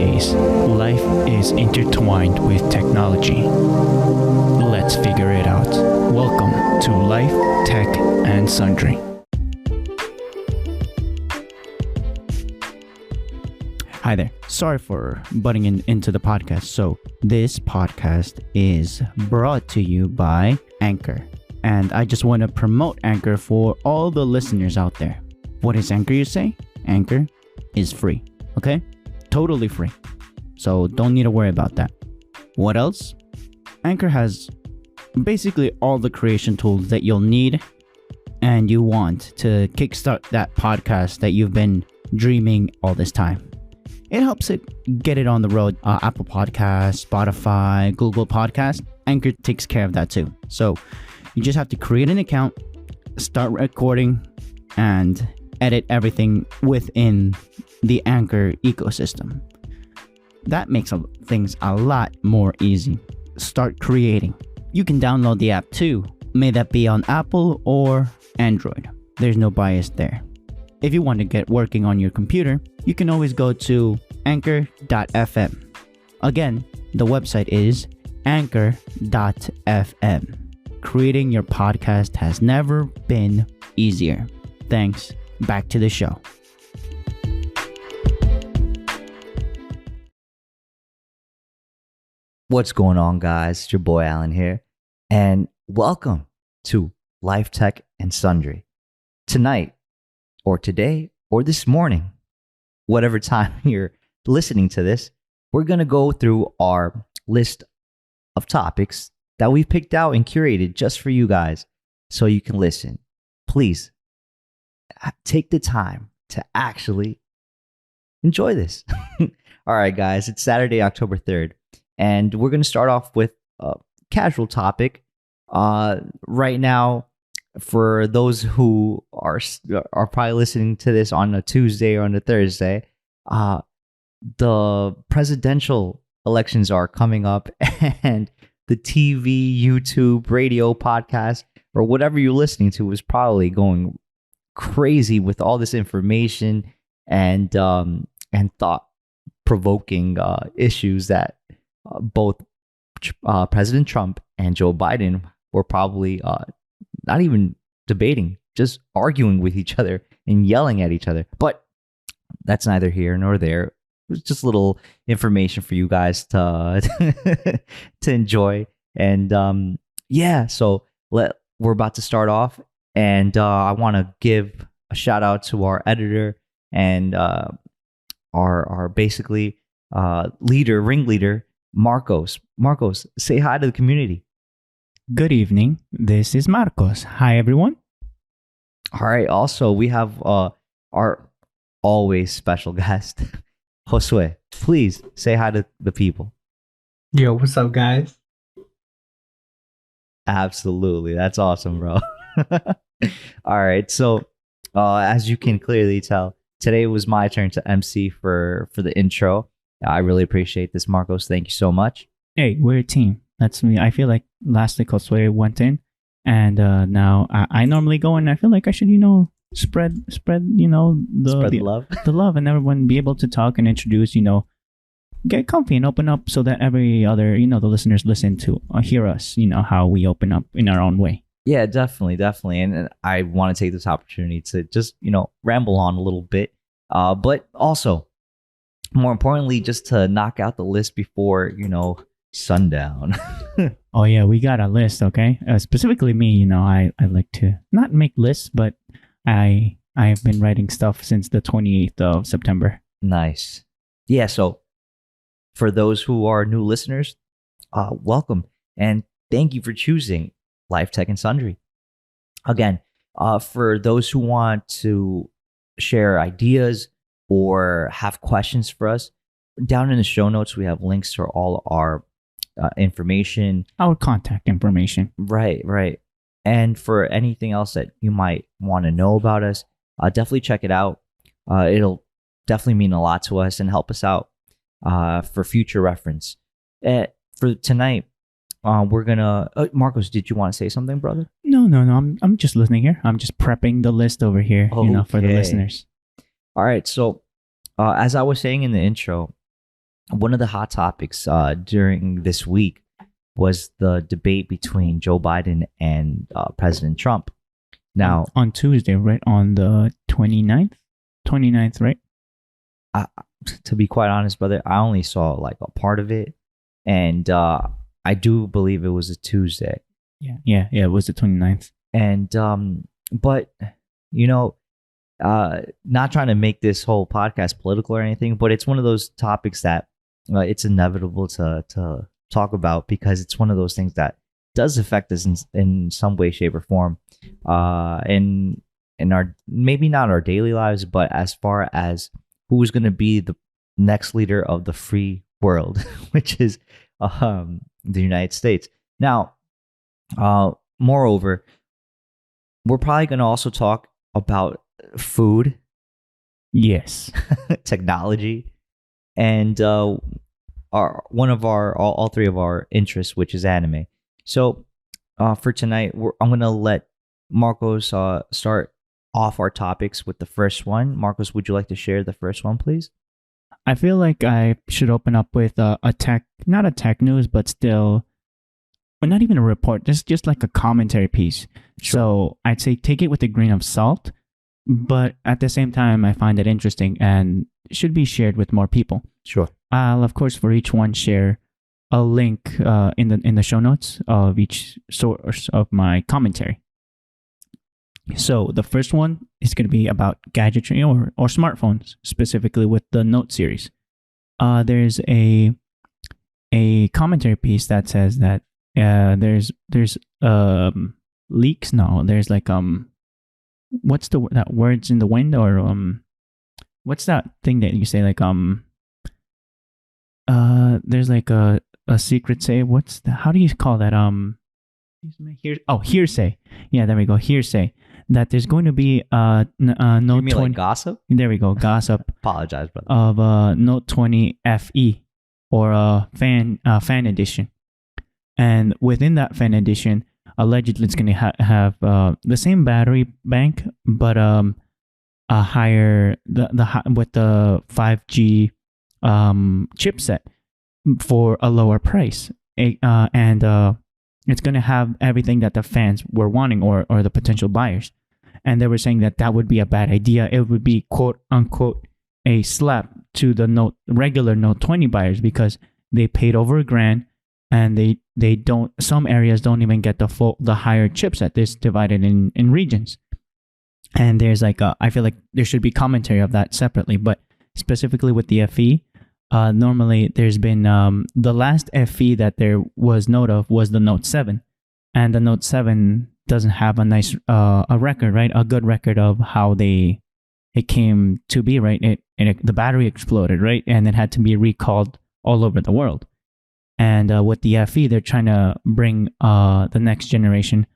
Nowadays, life is intertwined with technology. Let's figure it out. Welcome to Life, Tech, and Sundry. Hi there. Sorry for butting into the podcast. So, this podcast is brought to you by Anchor. And I just want to promote Anchor for all the listeners out there. What is Anchor, you say? Anchor is free. Okay? Totally free. So don't need to worry about that. What else? Anchor has basically all the creation tools that you'll need and you want to kickstart that podcast that you've been dreaming all this time. It helps it get it on the road. Apple Podcasts, Spotify, Google Podcasts. Anchor takes care of that too. So you just have to create an account, start recording, and edit everything within the Anchor ecosystem. That makes things a lot more easy. Start creating. You can download the app too, may that be on Apple or Android. There's no bias there. If you want to get working on your computer, you can always go to anchor.fm. Again, the website is anchor.fm. Creating your podcast has never been easier. Thanks. Back to the show. What's going on, guys? It's your boy Alan here, and welcome to Life, Tech, and Sundry. Tonight, or today, or this morning, whatever time you're listening to this, we're going to go through our list of topics that we've picked out and curated just for you guys so you can listen. Please take the time to actually enjoy this. All right, guys, it's Saturday, October 3rd, and we're going to start off with a casual topic. Right now, for those who are probably listening to this on a Tuesday or on a Thursday, the presidential elections are coming up, and the TV, YouTube, radio, podcast, or whatever you're listening to is probably going crazy with all this information and thought-provoking issues that both President Trump and Joe Biden were probably not even debating, just arguing with each other and yelling at each other. But that's neither here nor there. It's just a little information for you guys to to enjoy. And so we're about to start off. And I want to give a shout out to our editor and our basically ringleader, Marcos. Marcos, say hi to the community. Good evening. This is Marcos. Hi, everyone. All right. Also, we have our always special guest, Josue. Please say hi to the people. Yo, what's up, guys? Absolutely. That's awesome, bro. All right. So, as you can clearly tell, today was my turn to MC for the intro. I really appreciate this, Marcos. Thank you so much. Hey, we're a team. That's me. I feel like last week Josue went in, and now I normally go in. I feel like I should, spread, the love, the love, and everyone be able to talk and introduce, get comfy and open up so that every other, the listeners listen to hear us, how we open up in our own way. Yeah, definitely. And I want to take this opportunity to just, ramble on a little bit. But also, more importantly, just to knock out the list before, sundown. Oh, yeah, we got a list, okay? Specifically me, I like to not make lists, but I have been writing stuff since the 28th of September. Nice. Yeah, so for those who are new listeners, welcome. And thank you for choosing Life, Tech, and Sundry. Again, for those who want to share ideas or have questions for us, down in the show notes, we have links to all our information. Our contact information. Right. And for anything else that you might want to know about us, definitely check it out. It'll definitely mean a lot to us and help us out for future reference. For tonight, we're gonna. Marcos, did you want to say something, brother? No. I'm just listening here. I'm just prepping the list over here, for the listeners. All right. So, as I was saying in the intro, one of the hot topics during this week was the debate between Joe Biden and President Trump. Now, on Tuesday, right? On the 29th? 29th, right? to be quite honest, brother, I only saw like a part of it, and I do believe it was a Tuesday. Yeah, it was the 29th. And but you know, not trying to make this whole podcast political or anything, but it's one of those topics that it's inevitable to talk about, because it's one of those things that does affect us in some way, shape, or form. In our, maybe not our daily lives, but as far as who's going to be the next leader of the free world, which is the United States. Now, moreover, we're probably going to also talk about food, Yes. technology, and all three of our interests, which is anime. So for tonight, I'm going to let Marcos start off our topics with the first one. Marcos, would you like to share the first one, please? I feel like I should open up with a tech, not a tech news, but still, or not even a report, just like a commentary piece. Sure. So I'd say take it with a grain of salt, but at the same time, I find it interesting and should be shared with more people. Sure. I'll, of course, for each one, share a link in the show notes of each source of my commentary. So the first one is going to be about gadgetry or smartphones, specifically with the Note series. There's a commentary piece that says that there's leaks. No, there's like what's that words in the wind, or what's that thing that you say, like there's like a secret say. How do you call that? Hearsay. Yeah, there we go. Hearsay. That there's going to be Note You mean 20. like gossip? There we go. Gossip Apologize, brother. of Note 20 FE, or fan edition. And within that fan edition, allegedly it's going to have the same battery bank, but a higher with the 5G chipset for a lower price, and it's going to have everything that the fans were wanting, or the potential buyers. And they were saying that would be a bad idea. It would be, quote unquote, a slap to the regular Note 20 buyers, because they paid over $1,000, and they don't. Some areas don't even get the higher chipset. It's divided in regions. And there's like I feel like there should be commentary of that separately, but specifically with the FE. Normally, there's been the last FE that there was note of was the Note 7, and the Note 7 doesn't have a nice a record, right? A good record of how it came to be, right? The battery exploded, right, and it had to be recalled all over the world. And with the FE, they're trying to bring the next generation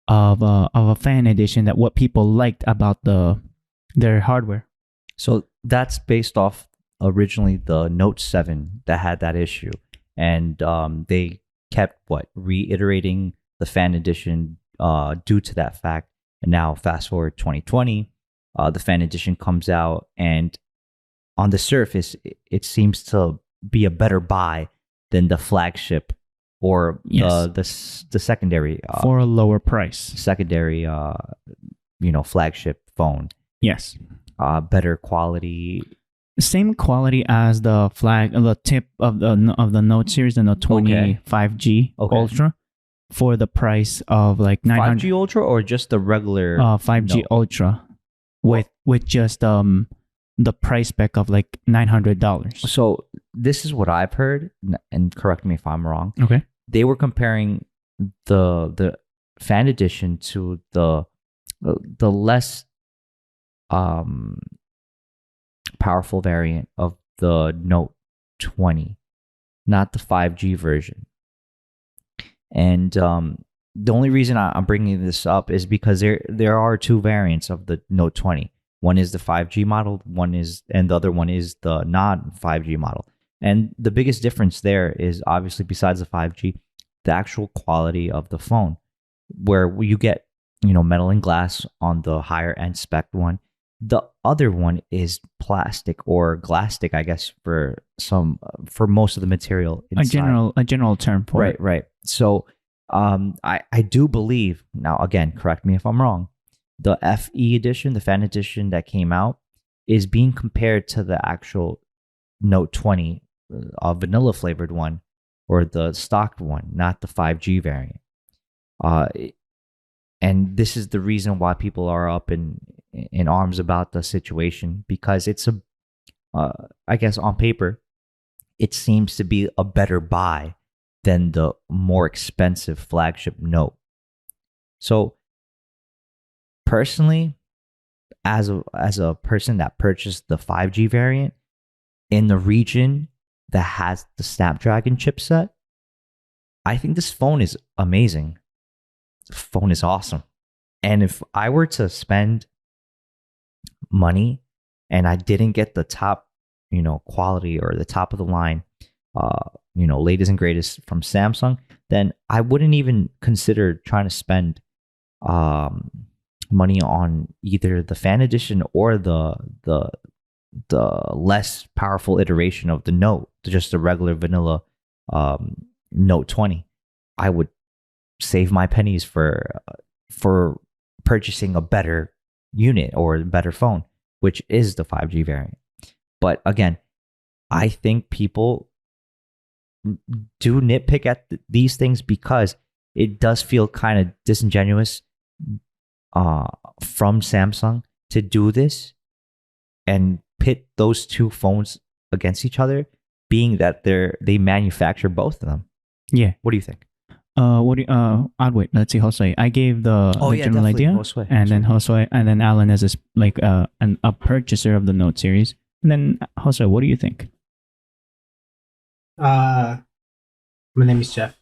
of a fan edition, that what people liked about their hardware. So that's based off originally the Note 7 that had that issue, and they kept reiterating the fan edition due to that fact. And now fast forward 2020, the fan edition comes out, and on the surface it seems to be a better buy than the flagship, or Yes. the secondary For a lower price. secondary flagship phone. Yes. Better quality. Same quality as the tip of the Note series, the Note 20 Okay. 5G Okay. Ultra, for the price of like 900. 5G Ultra, or just the regular 5G Note? Ultra, with just the price spec of like $900. So this is what I've heard, and correct me if I'm wrong. Okay. They were comparing the fan edition to the less powerful variant of the Note 20, not the 5G version. And the only reason I'm bringing this up is because there are two variants of the Note 20. One is the 5G model, and the other one is the non-5G model. And the biggest difference there is, obviously, besides the 5G, the actual quality of the phone, where you get metal and glass on the higher end spec one. The other one is plastic or glastic, I guess, for most of the material inside. A general term for Right, it. right. So I do believe, now again, correct me if I'm wrong, the FE edition, the fan edition that came out, is being compared to the actual Note 20, vanilla flavored one, or the stock one, not the 5G variant. Uh, and this is the reason why people are up in arms about the situation, because it's I guess on paper, it seems to be a better buy than the more expensive flagship Note. So personally, as a person that purchased the 5G variant in the region that has the Snapdragon chipset, I think this phone is amazing. The phone is awesome. And if I were to spend money and I didn't get the top, quality or the top of the line, latest and greatest from Samsung, then I wouldn't even consider trying to spend money on either the fan edition or the less powerful iteration of the Note, just the regular vanilla Note 20. I would save my pennies for purchasing a better unit or a better phone, which is the 5G variant. But again, I think people do nitpick at these things because it does feel kind of disingenuous from Samsung to do this and pit those two phones against each other, being that they manufacture both of them. Yeah. What do you think? I'd wait. Let's see, Josue. I gave the general idea, Josue. and then Josue, and then Alan as a purchaser of the Note series, and then Josue. What do you think? My name is Jeff.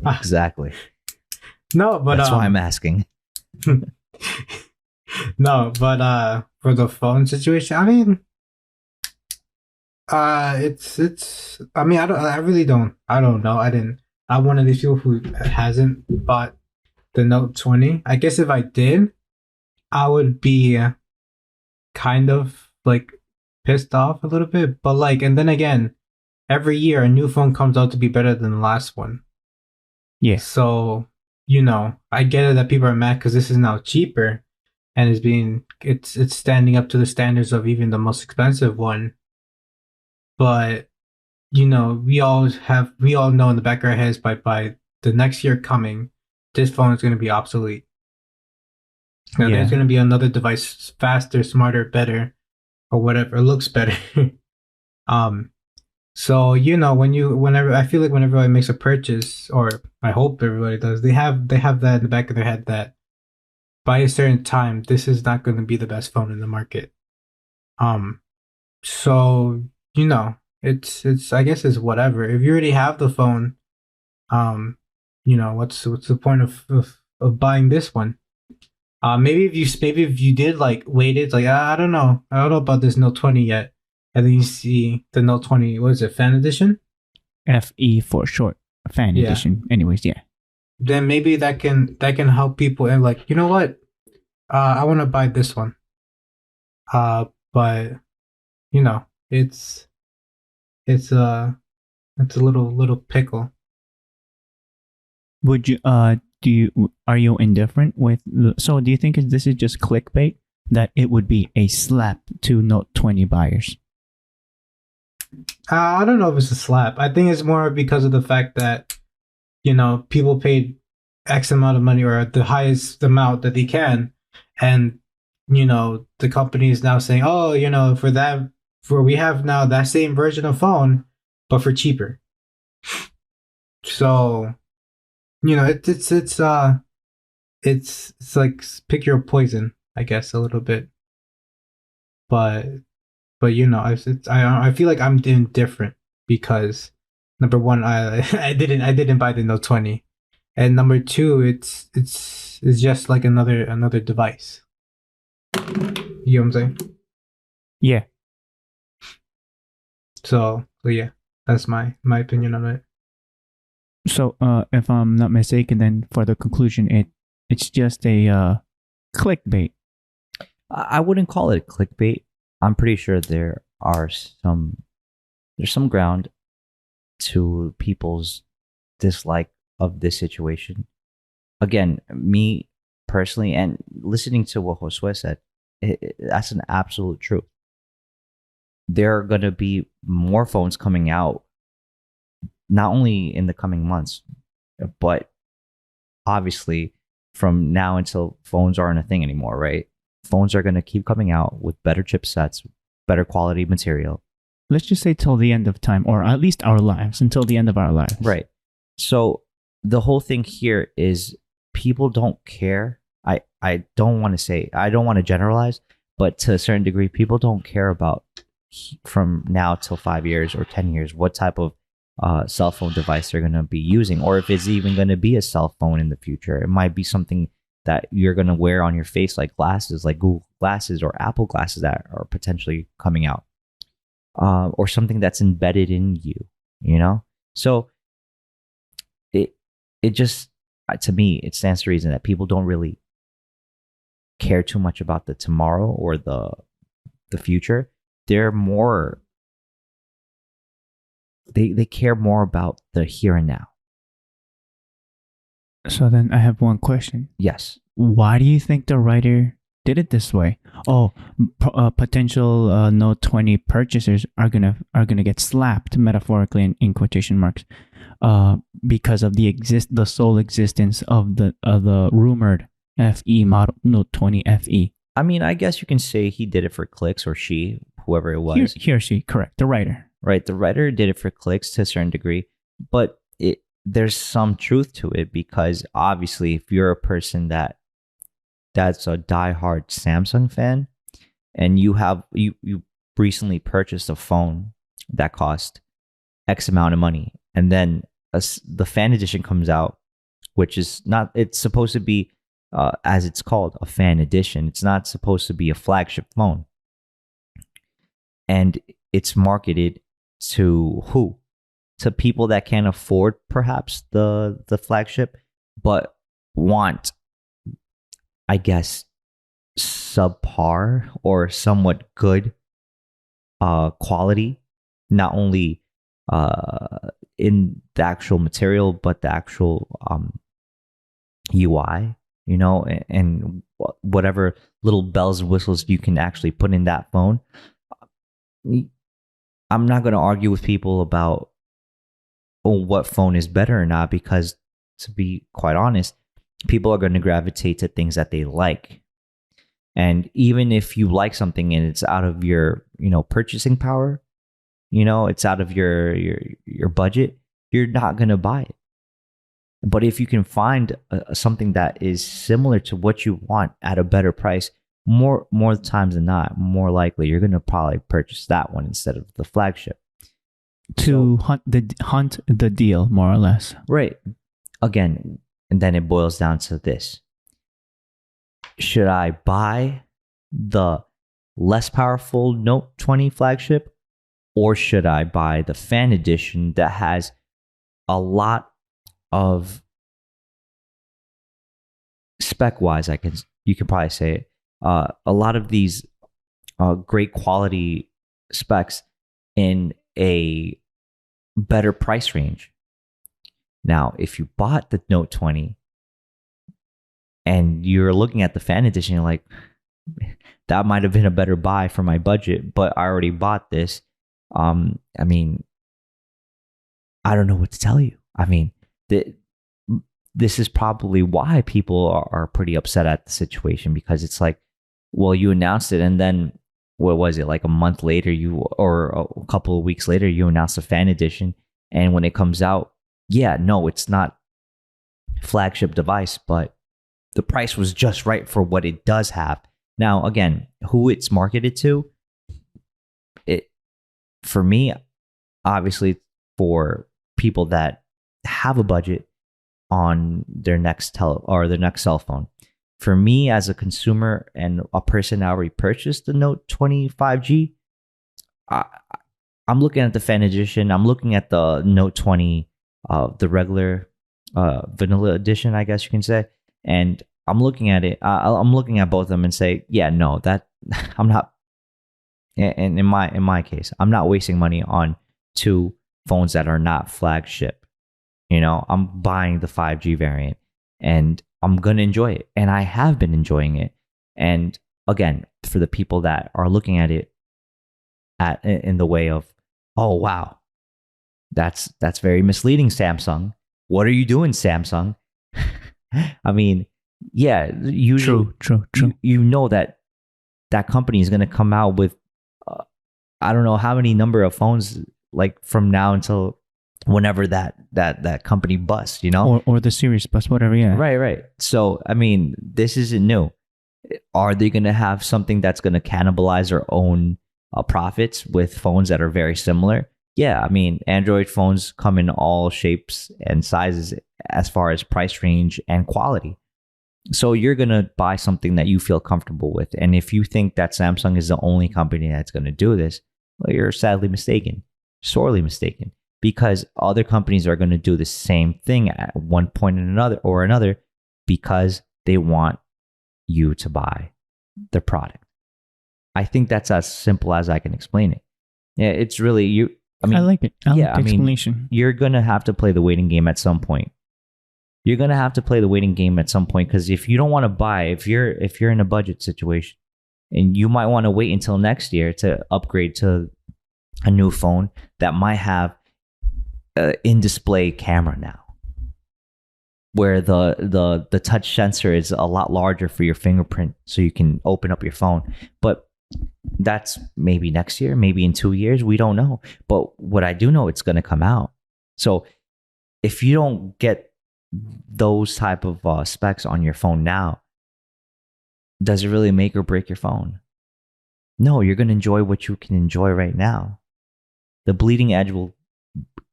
Exactly. No, but that's why I'm asking. No, but for the phone situation, I mean, it's. I mean, I really don't. I don't know. I'm one of these people who hasn't bought the Note 20. I guess if I did, I would be kind of like pissed off a little bit. But like, and then again, every year a new phone comes out to be better than the last one. Yeah. So, I get it that people are mad because this is now cheaper and it's standing up to the standards of even the most expensive one. But we all know in the back of our heads by the next year coming, this phone is going to be obsolete. Now, there's going to be another device faster, smarter, better, or whatever, looks better. So whenever I feel like whenever I makes a purchase, or I hope everybody does, they have that in the back of their head that by a certain time, this is not going to be the best phone in the market. So it's I guess it's whatever. If you already have the phone, what's the point of buying this one? Maybe if you did like waited, like I don't know about this Note 20 yet, and then you see the Note 20, what is it, fan edition? FE for short, fan edition. Anyways, yeah. Then maybe that can help people and like, you know what? I want to buy this one. But it's a little pickle. Would you are you indifferent with so do you think this is just clickbait that it would be a slap to Note 20 buyers? I don't know if it's a slap. I think it's more because of the fact that people paid X amount of money or the highest amount that they can, and the company is now saying, oh, we have now that same version of phone but for cheaper. So it's like pick your poison, I guess, a little bit. But I feel like I'm indifferent because number one, I didn't buy the Note 20, and number two, it's just like another device. You know what I'm saying? Yeah. So yeah, that's my opinion on it. So if I'm not mistaken, then for the conclusion, it's just a clickbait. I wouldn't call it clickbait. I'm pretty sure there's some ground to people's dislike of this situation. Again, me personally, and listening to what Josue said, that's an absolute truth. There are going to be more phones coming out, not only in the coming months, but obviously from now until phones aren't a thing anymore, right? Phones are going to keep coming out with better chipsets, better quality material. Let's just say till the end of time, or at least our lives, until the end of our lives. Right. So the whole thing here is people don't care. I don't want to generalize, but to a certain degree, people don't care about from now till 5 years or 10 years what type of cell phone device they're going to be using, or if it's even going to be a cell phone in the future. It might be something that you're going to wear on your face, like glasses, like Google glasses or Apple glasses that are potentially coming out, or something that's embedded in you, you know? So it just, to me, it stands to reason that people don't really care too much about the tomorrow or the future. They're more, they care more about the here and now. So then I have one question. Yes. Why do you think the writer did it this way? Oh, potential Note 20 purchasers are gonna get slapped, metaphorically in quotation marks, because of the sole existence of the rumored FE model, Note 20 FE. I mean, I guess you can say he did it for clicks, or she, whoever it was. He or she, correct. The writer. Right. The writer did it for clicks to a certain degree, but there's some truth to it, because obviously if you're a person that's a diehard Samsung fan, and you recently purchased a phone that cost X amount of money, and then the fan edition comes out, which is not, it's supposed to be, as it's called, a fan edition. It's not supposed to be a flagship phone. And it's marketed to who? To people that can't afford perhaps the flagship, but want, I guess, subpar or somewhat good quality, not only in the actual material, but the actual UI, you know, and whatever little bells and whistles you can actually put in that phone. I'm not going to argue with people about what phone is better or not, because to be quite honest, people are going to gravitate to things that they like. And even if you like something and it's out of your, purchasing power, it's out of your budget, you're not going to buy it. But if you can find something that is similar to what you want at a better price, more times than not, more likely you're going to probably purchase that one instead of the flagship. To hunt the deal, more or less. Right. Again, and then it boils down to this. Should I buy the less powerful Note 20 flagship, or should I buy the fan edition that has a lot of spec-wise, you can probably say it, a lot of these great quality specs in a better price range? Now, if you bought the Note 20 and you're looking at the fan edition, you're like, that might have been a better buy for my budget, but I already bought this. I mean, I don't know what to tell you. I mean, this is probably why people are pretty upset at the situation, because it's like, well, you announced it, and then what was it, like a month later, or a couple of weeks later, you announced a fan edition, and when it comes out, yeah, no, it's not flagship device, but the price was just right for what it does have. Now, again, who it's marketed to, for me, obviously, for people that have a budget on their next cell phone. For me, as a consumer and a person that already purchased the Note 20 5G, I'm looking at the fan edition. I'm looking at the Note 20, the regular vanilla edition, I guess you can say. And I'm looking at it. I'm looking at both of them and say, yeah, no, that I'm not. And in my case, I'm not wasting money on two phones that are not flagship. I'm buying the 5G variant, and I'm gonna enjoy it, and I have been enjoying it. And again, for the people that are looking at it in the way of, oh wow, that's very misleading, Samsung. What are you doing, Samsung? I mean, yeah, usually True. you know that company is going to come out with I don't know how many number of phones, like from now until whenever that company busts, Or the Series Bus, whatever, yeah. Right. So, I mean, this isn't new. Are they going to have something that's going to cannibalize their own profits with phones that are very similar? Yeah, I mean, Android phones come in all shapes and sizes as far as price range and quality. So you're going to buy something that you feel comfortable with. And if you think that Samsung is the only company that's going to do this, well, you're sadly mistaken, sorely mistaken, because other companies are going to do the same thing at one point or another because they want you to buy their product. I think that's as simple as I can explain it. Yeah, it's really you. I mean, I like it. I like the I mean, explanation. you're going to have to play the waiting game at some point. You're going to have to play the waiting game at some point, because if you don't want to buy, if you're in a budget situation, and you might want to wait until next year to upgrade to a new phone that might have in-display camera now, where the touch sensor is a lot larger for your fingerprint, so you can open up your phone. But that's maybe next year, maybe in 2 years, we don't know. But what I do know, it's going to come out. So if you don't get those type of specs on your phone now, does it really make or break your phone? No, you're going to enjoy what you can enjoy right now. The bleeding edge will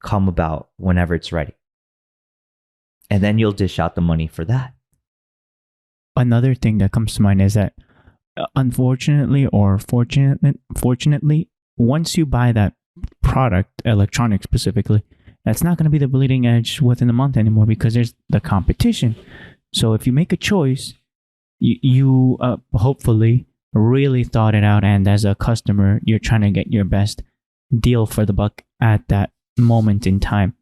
come about whenever it's ready, and then you'll dish out the money for that. Another thing that comes to mind is that unfortunately or fortunately, once you buy that product, electronic specifically, that's not going to be the bleeding edge within a month anymore, because there's the competition. So if you make a choice, you hopefully really thought it out, and as a customer, you're trying to get your best deal for the buck at that moment in time.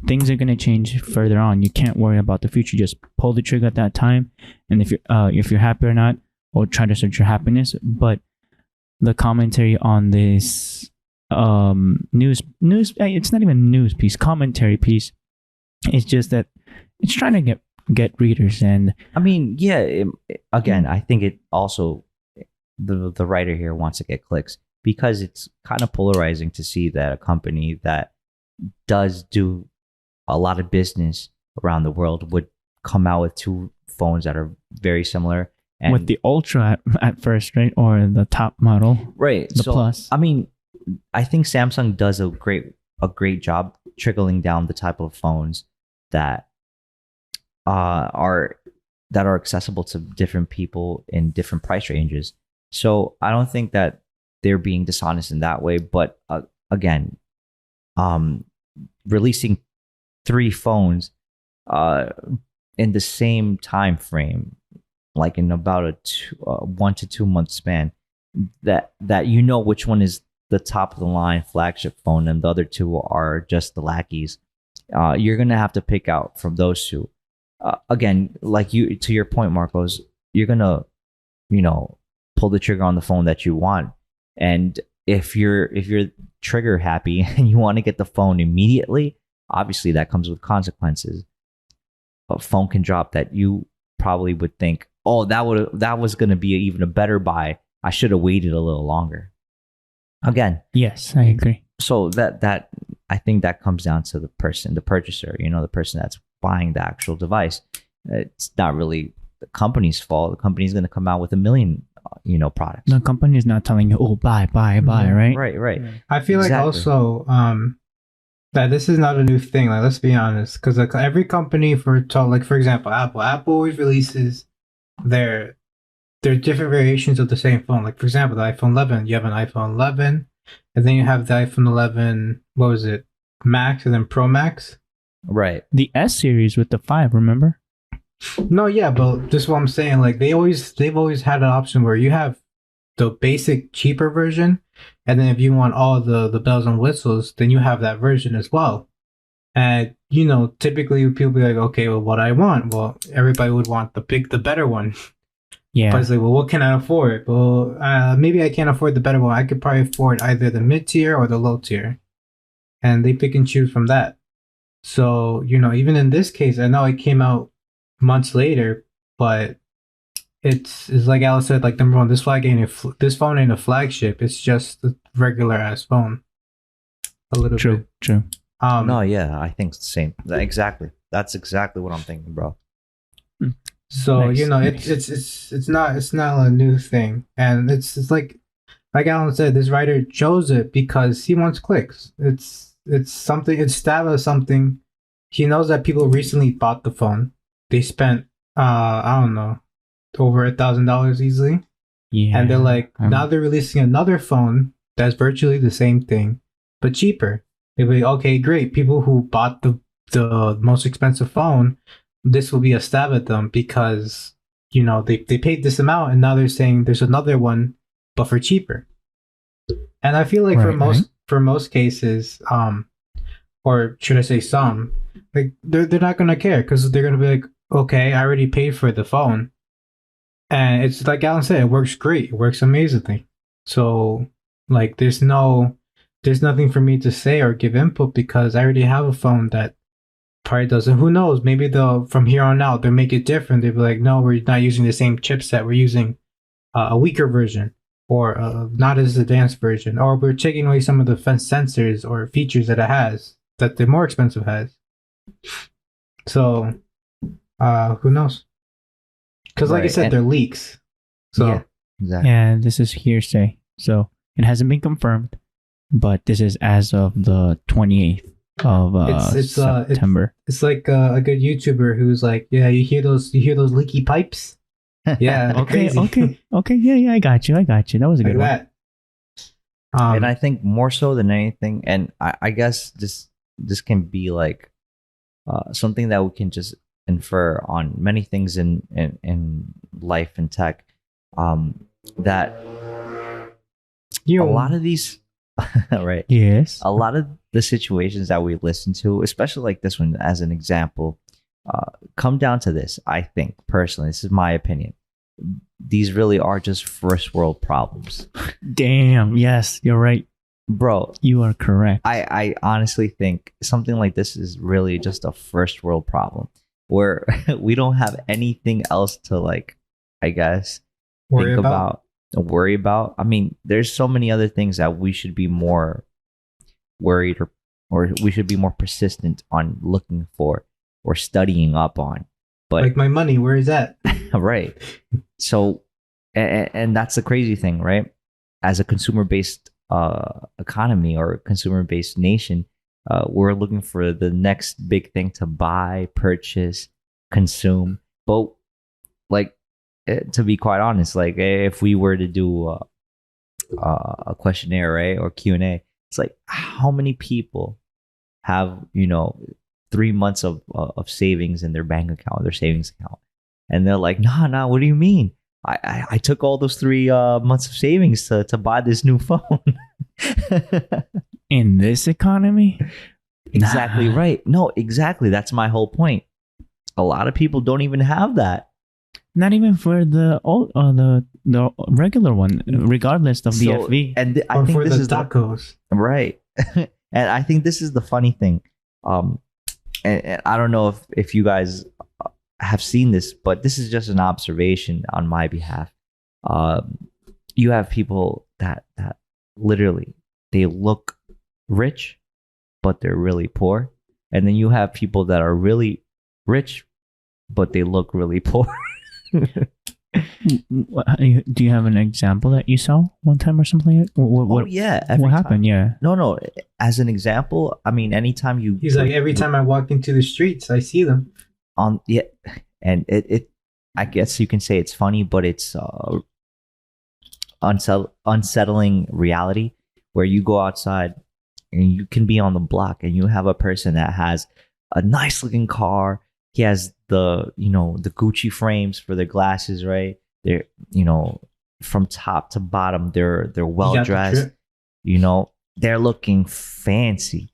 Things are going to change further on. You can't worry about the future. Just pull the trigger at that time, and if you're happy or not, or try to search your happiness. But the commentary on this news it's not even news piece, commentary piece, it's just that it's trying to get readers. And I mean, yeah, again, I think it also, the writer here wants to get clicks, because it's kind of polarizing to see that a company that does do a lot of business around the world would come out with two phones that are very similar. And with the Ultra at first, right? Or the top model. Right. The Plus. I mean, I think Samsung does a great job trickling down the type of phones that are accessible to different people in different price ranges. So I don't think that they're being dishonest in that way. But again, releasing 3 phones in the same time frame, like in about a 1 to 2 month span, that which one is the top of the line flagship phone and the other 2 are just the lackeys. You're gonna have to pick out from those 2. Again, like to your point, Marcos, you're gonna pull the trigger on the phone that you want, and if you're trigger happy and you want to get the phone immediately, obviously that comes with consequences. A phone can drop that you probably would think, oh, that was going to be even a better buy. I should have waited a little longer. Again, yes, I agree. So that I think that comes down to the purchaser, the person that's buying the actual device. It's not really the company's fault. The company's going to come out with a million, products. The company is not telling you, oh, buy, right? Right. I feel like also that this is not a new thing. Like, let's be honest, because like every company, for example, Apple always releases their different variations of the same phone. Like, for example, the iPhone 11, you have an iPhone 11, and then you have the iPhone 11, what was it, Max, and then Pro Max. Right. The S series with the 5, remember? No, yeah, but just what I'm saying, like they've always had an option where you have the basic cheaper version, and then if you want all the bells and whistles, then you have that version as well. And typically people be like, okay, well, what I want? Well, everybody would want the better one. But it's Yeah. like, well, what can I afford? Well, maybe I can't afford the better one. I could probably afford either the mid tier or the low tier, and they pick and choose from that. So even in this case, I know it came out months later, but it's like Alice said, like number one, this phone ain't a flagship. It's just a regular ass phone, a little True. bit. True. No, yeah, I think it's the same. Exactly. That's exactly what I'm thinking, bro. So Nice, nice. it's not a new thing, and it's like Alan said, this writer chose it because he wants clicks. It's something. It's stab at something. He knows that people recently bought the phone. They spent I don't know, over $1,000 easily, Yeah. and they're like, Um, now they're releasing another phone that's virtually the same thing but cheaper. They'll be okay, great. People who bought the most expensive phone, this will be a stab at them because they paid this amount, and now they're saying there's another one but for cheaper. And I feel like Right, right. for most cases, or should I say some, like they're not gonna care because they're gonna be like, okay, I already paid for the phone, and it's like Alan said, it works great, it works amazingly. So like, there's nothing for me to say or give input because I already have a phone that probably doesn't. Who knows? Maybe they'll from here on out they'll make it different. They'll be like, no, we're not using the same chipset. We're using a weaker version, or not as advanced version, or we're taking away some of the sensors or features that it has that the more expensive has. So, who knows? Because, like I Right. said, And they're leaks. So, yeah, exactly. And this is hearsay, so it hasn't been confirmed, but this is as of the 28th of September. it's like a good YouTuber who's like, yeah, you hear those leaky pipes? Yeah, they're Okay, crazy. okay. Yeah, I got you. That was a Like good one. that. And I think more so than anything, and I guess this can be like something that we can just infer on many things in life and tech. That a lot of these, right? Yes. A lot of the situations that we listen to, especially like this one as an example, come down to this. I think personally, this is my opinion. These really are just first world problems, Damn. Yes, you're right. bro. You are correct. I honestly think something like this is really just a first world problem where we don't have anything else to, like, I guess, Worry about. worry about. I mean, there's so many other things that we should be more worried or we should be more persistent on looking for or studying up on. But Like my money, where is that? right. So, and that's the crazy thing, right? As a consumer-based economy or consumer-based nation, we're looking for the next big thing to buy, purchase, consume. But like, to be quite honest, like if we were to do a questionnaire, right, or Q&A, it's like how many people have 3 months of savings in their bank account, their savings account, and they're like, nah, what do you mean? I took all those 3 months of savings to buy this new phone. In this economy? Exactly Nah. right. No, exactly. That's my whole point. A lot of people don't even have that. Not even for the the regular one, regardless of the So, FV. and I Or think for this the is tacos? right. And I think this is the funny thing. And I don't know if you guys have seen this, but this is just an observation on my behalf. You have people that literally they look rich, but they're really poor, and then you have people that are really rich, but they look really poor. Do you have an example that you saw one time or something? Like that? What Yeah. every what time. happened? Yeah. No. As an example, I mean, anytime you He's like, every time I walk into the streets, I see them. on yeah, and it I guess you can say it's funny, but it's unsettling reality where you go outside and you can be on the block and you have a person that has a nice looking car. He has the the Gucci frames for their glasses, right? They're from top to bottom, they're well dressed. They're looking fancy,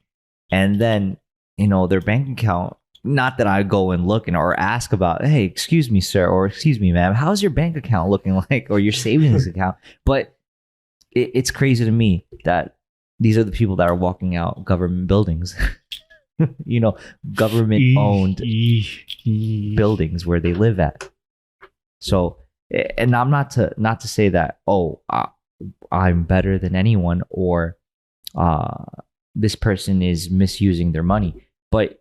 and then their bank account. Not that I go and look or ask about, hey, excuse me, sir, or excuse me, ma'am, how's your bank account looking like, or your savings account? But it's crazy to me that these are the people that are walking out government buildings, government owned buildings where they live at. So, and I'm not to say that, I'm better than anyone, or this person is misusing their money, but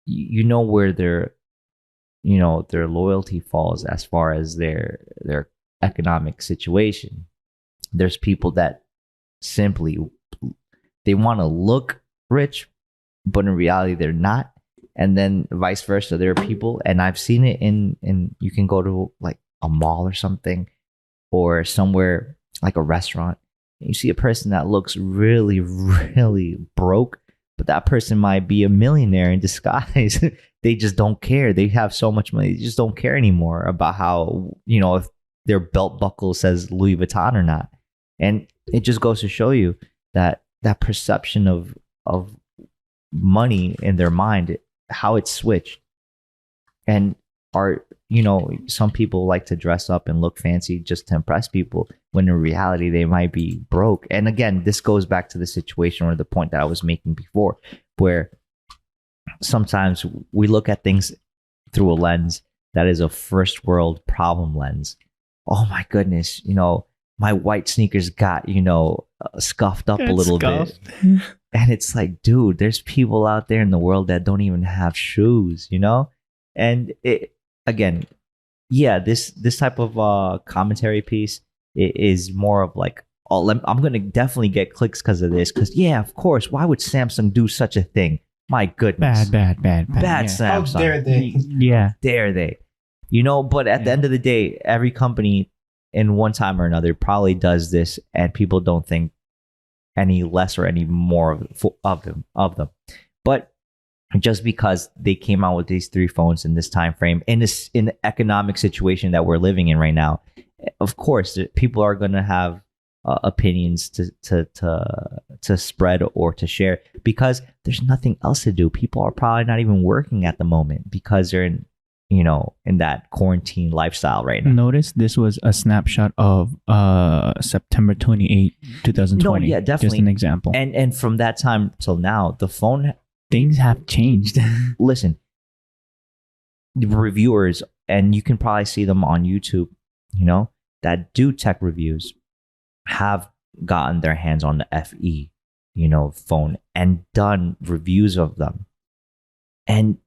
where their loyalty falls as far as their economic situation. There's people that simply they want to look rich, but in reality they're not. And then vice versa, there are people, and I've seen it in you can go to like a mall or something, or somewhere like a restaurant, and you see a person that looks really, really broke, but that person might be a millionaire in disguise. They just don't care. They have so much money. They just don't care anymore about how, if their belt buckle says Louis Vuitton or not. And it just goes to show you that perception of money in their mind, how it's switched. And some people like to dress up and look fancy just to impress people, when in reality they might be broke. And again, this goes back to the situation or the point that I was making before, where sometimes we look at things through a lens that is a first world problem lens. Oh my goodness, my white sneakers got, scuffed up a little bit. And it's like, dude, there's people out there in the world that don't even have shoes, And it, again, yeah, this type of commentary piece is more of like, I'm going to definitely get clicks because of this. Because, yeah, of course, why would Samsung do such a thing? My goodness. Bad. Bad Yeah. Samsung. How dare they? Yeah. Dare they? But at the end of the day, every company in one time or another probably does this, and people don't think any less or any more of them. But just because they came out with these 3 phones in this time frame, in the economic situation that we're living in right now, of course, people are going to have opinions to spread or to share, because there's nothing else to do. People are probably not even working at the moment because they're in that quarantine lifestyle right now. Notice this was a snapshot of September 28, 2020. No, yeah, definitely. Just an example. And from that time till now, the phone... Things have changed. Listen, the reviewers, and you can probably see them on YouTube, that do tech reviews, have gotten their hands on the FE, phone, and done reviews of them. And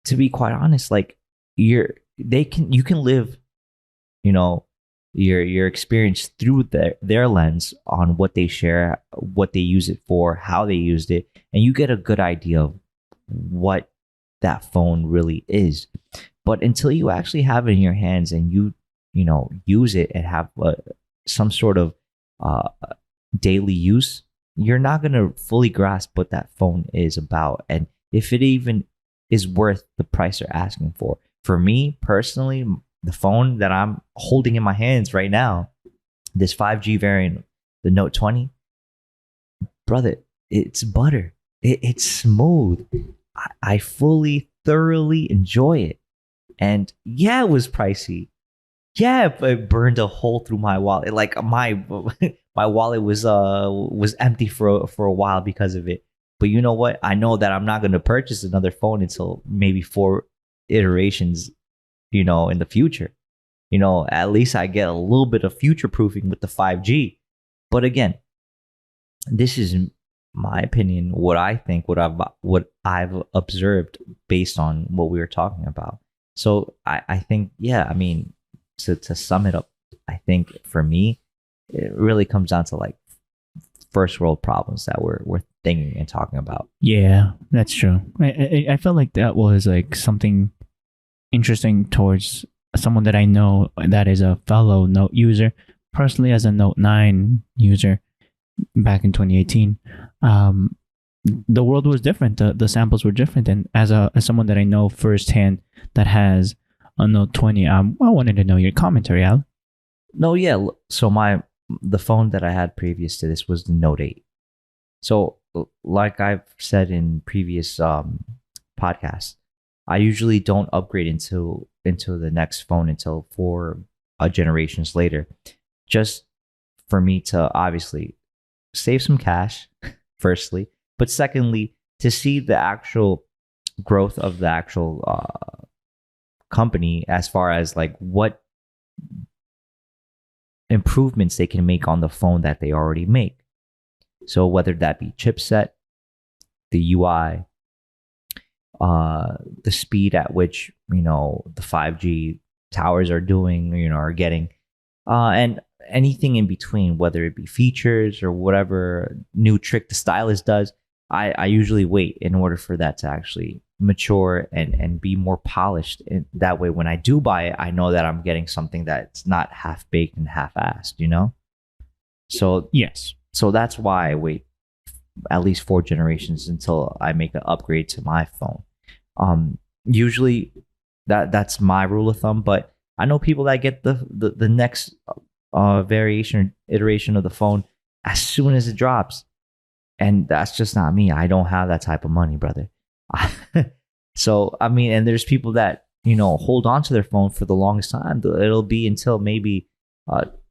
to be quite honest, like, you can live, your experience through their lens on what they share, what they use it for, how they used it, and you get a good idea of what that phone really is. But until you actually have it in your hands and you use it and have some sort of daily use, you're not going to fully grasp what that phone is about, and if it even is worth the price they're asking for. For me personally, the phone that I'm holding in my hands right now, this 5G variant, the Note 20, brother, it's butter. It's smooth. I fully, thoroughly enjoy it. And yeah, it was pricey. Yeah, it burned a hole through my wallet. Like my wallet was empty for a while because of it. But you know what? I know that I'm not going to purchase another phone until maybe 4 iterations, in the future. At least I get a little bit of future proofing with the 5G. But again, this is my opinion, what I think, what I've observed based on what we were talking about. So I think, yeah, I mean, to sum it up, I think for me, it really comes down to like first world problems that we're thinking and talking about. Yeah, that's true. I felt like that was like something interesting towards someone that I know that is a fellow Note user. Personally, as a Note 9 user back in 2018, the world was different. The samples were different, and as someone that I know firsthand that has a Note 20, I wanted to know your commentary, Al. No, yeah. So the phone that I had previous to this was the Note 8. So, like I've said in previous podcasts, I usually don't upgrade into the next phone until 4 generations later, just for me to obviously save some cash, firstly, but secondly, to see the actual growth of the actual company as far as like what improvements they can make on the phone that they already make. So whether that be chipset, the UI, the speed at which the 5G towers are doing, are getting, and anything in between, whether it be features or whatever new trick the stylus does, I usually wait in order for that to actually mature and be more polished. And that way, when I do buy it, I know that I'm getting something that's not half baked and half assed, So Yes. So that's why I wait at least 4 generations until I make an upgrade to my phone. Usually that's my rule of thumb, but I know people that get the next variation or iteration of the phone as soon as it drops. And that's just not me. I don't have that type of money, brother. So, I mean, and there's people that, hold on to their phone for the longest time. It'll be until maybe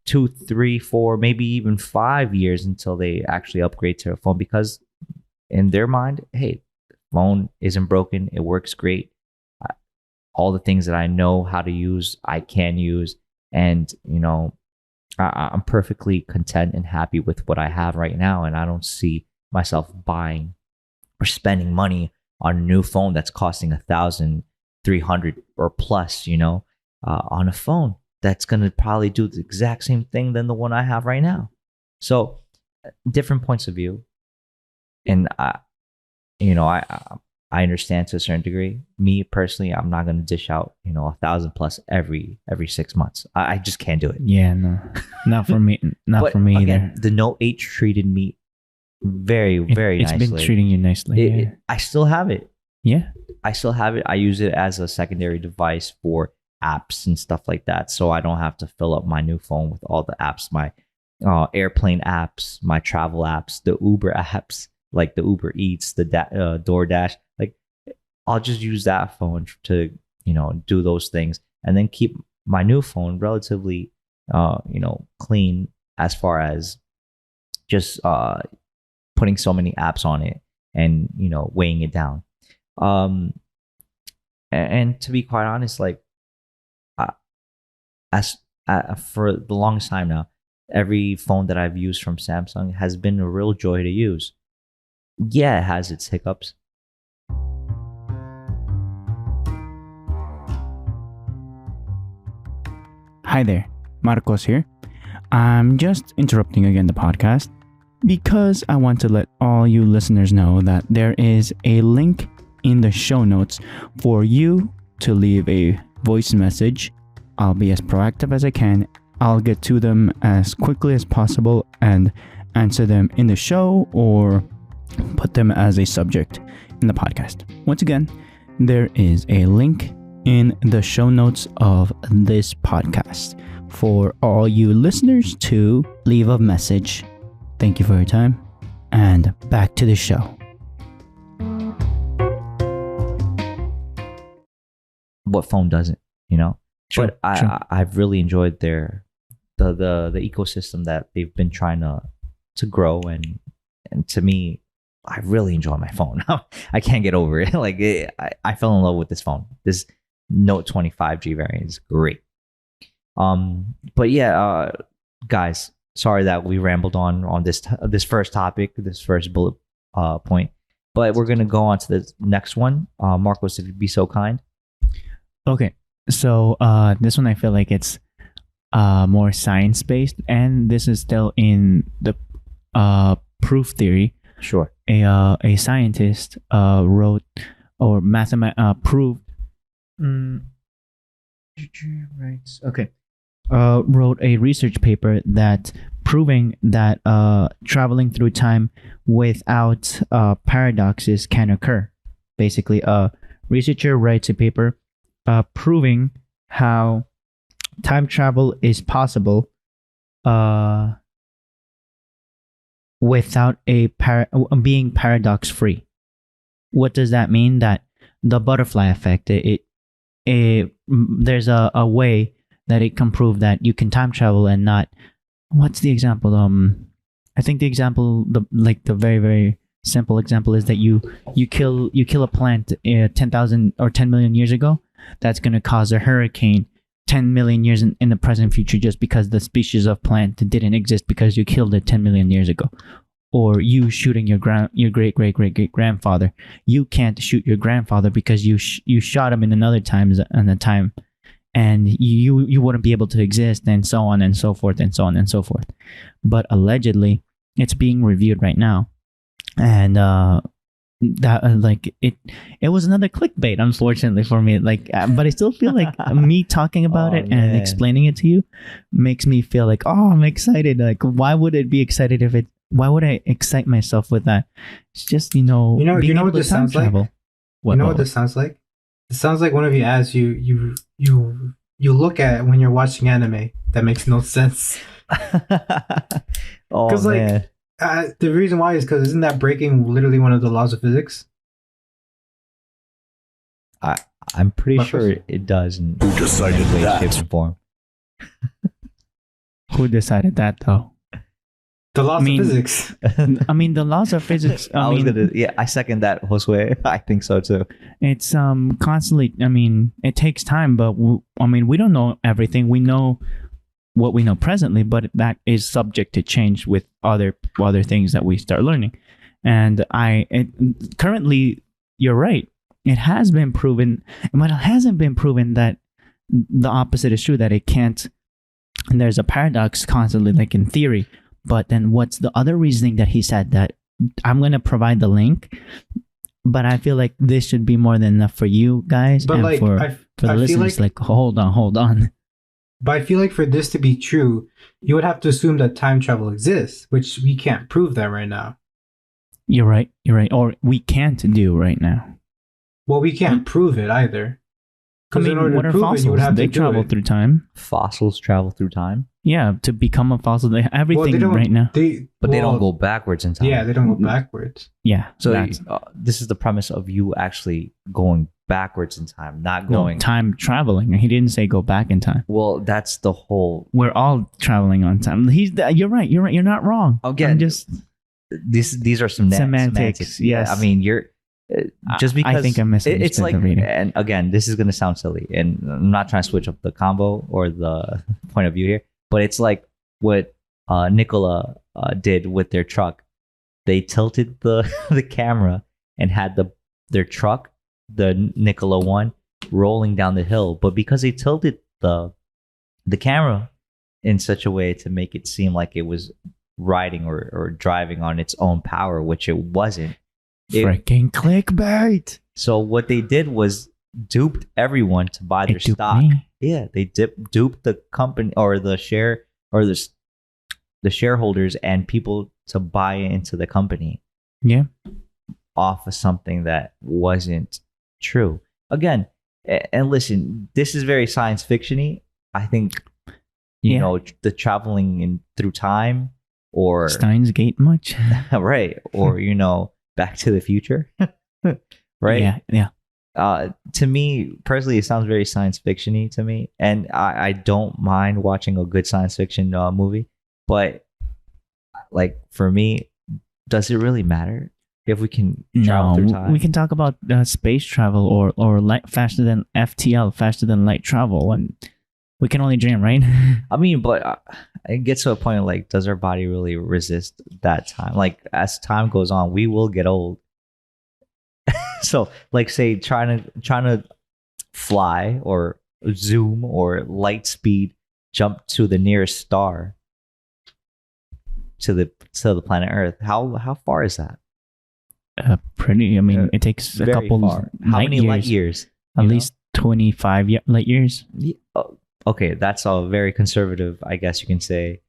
2, 3, 4, maybe even 5 years until they actually upgrade to a phone, because in their mind, hey, the phone isn't broken. It works great. All the things that I know how to use, I can use. And, I'm perfectly content and happy with what I have right now. And I don't see myself buying or spending money on a new phone that's costing $1,300 or plus, on a phone that's going to probably do the exact same thing than the one I have right now. So different points of view. And I understand to a certain degree. Me personally, I'm not going to dish out, 1,000 plus every 6 months. I just can't do it. Yeah, no, not for me. Not for me again, either. The Note 8 treated me very, very It's nicely. been treating you nicely. I still have it. Yeah. I still have it. I use it as a secondary device for apps and stuff like that, so I don't have to fill up my new phone with all the apps, my airplane apps, my travel apps, the Uber apps, like the Uber Eats, the DoorDash. Like, I'll just use that phone to do those things, and then keep my new phone relatively clean as far as just putting so many apps on it and weighing it down. And to be quite honest, like, for the longest time now, every phone that I've used from Samsung has been a real joy to use. Yeah, it has its hiccups. Hi there, Marcos here. I'm just interrupting again the podcast because I want to let all you listeners know that there is a link in the show notes for you to leave a voice message. I'll be as proactive as I can. I'll get to them as quickly as possible and answer them in the show or put them as a subject in the podcast. Once again, there is a link in the show notes of this podcast for all you listeners to leave a message. Thank you for your time, and back to the show. What phone doesn't, Sure, but I've really enjoyed the ecosystem that they've been trying to grow, and to me, I really enjoy my phone. I can't get over it. Like, I fell in love with this phone. This Note 20 5G variant is great. But yeah, guys, sorry that we rambled on this first topic, this first bullet point. But we're gonna go on to the next one. Marcos, if you'd be so kind. Okay, so this one I feel like it's more science-based, and this is still in the proof theory. Sure. A scientist wrote or proved. Right. Okay. Wrote a research paper that proving that traveling through time without paradoxes can occur. Basically, a researcher writes a paper proving how time travel is possible without being paradox free. What does that mean? That the butterfly effect, there's a way that it can prove that you can time travel and not. What's the example? I think the example, the very very simple example, is that you kill a plant 10,000 or 10 million years ago. That's going to cause a hurricane 10 million years in the present future, just because the species of plant didn't exist because you killed it 10 million years ago. Or you shooting your great great great great grandfather. You can't shoot your grandfather because you shot him in another time, and you wouldn't be able to exist, and so on and so forth and so on and so forth. But allegedly, it's being reviewed right now, and it was another clickbait, unfortunately for me. But I still feel like me talking about it and explaining it to you makes me feel like, oh, I'm excited. Like, why would it be excited why would I excite myself with that? It's just, you know what this sounds like? What this sounds like? It sounds like one of your ads you look at when you're watching anime that makes no sense. Oh man. The reason why is because isn't that breaking literally one of the laws of physics? I'm pretty sure it does. Who decided that? Shape, and form. Who decided that though? The laws of physics. I mean, the laws of physics. I second that, Josue. I think so too. It's constantly. I mean, it takes time, but we don't know everything. We know what we know presently, but that is subject to change with other things that we start learning. And currently, you're right. It has been proven, but it hasn't been proven that the opposite is true. That it can't. And there's a paradox constantly, like in theory. But then what's the other reasoning that he said? That I'm going to provide the link, but I feel like this should be more than enough for you guys, but and for the listeners. Like, hold on. But I feel like for this to be true, you would have to assume that time travel exists, which we can't prove that right now. You're right. Or we can't do right now. Well, we can't prove it either. Because in order to prove fossils? It, you would have to travel through time. Fossils travel through time? Yeah, to become a fossil, they have everything right now. They don't go backwards in time. Yeah, they don't go backwards. Yeah. So this is the premise of you actually going backwards in time, not going... time traveling. He didn't say go back in time. Well, that's the whole... We're all traveling on time. You're right. You're not wrong. Again, these are some semantics. Yes. I mean, you're... just because I think I'm missing. It's like, and again, this is going to sound silly, and I'm not trying to switch up the combo or the point of view here, but it's like what Nikola did with their truck. They tilted the camera and had their truck, the Nikola one, rolling down the hill. But because they tilted the camera in such a way to make it seem like it was riding or driving on its own power, which it wasn't. Freaking clickbait. So what they did was duped everyone to buy their stock. Me. Yeah, they duped the company or the shareholders and people to buy into the company. Yeah, off of something that wasn't true. Again, and listen, this is very science fiction-y. I think you know the traveling through time or Steins Gate much, right? Or Back to the Future, right? Yeah. To me personally, it sounds very science fiction-y to me, and I don't mind watching a good science fiction movie. But like for me, does it really matter if we can travel through time? We can talk about space travel or light faster than FTL, faster than light travel, and we can only dream, right? I mean, but it gets to a point like, does our body really resist that time? Like, as time goes on, we will get old. So, like, say, trying to fly or zoom or light speed, jump to the nearest star to the planet Earth. How far is that? Pretty. I mean, it takes a couple. Far. How many light years? At least 25 light years. Yeah. Okay, that's all very conservative, I guess you can say.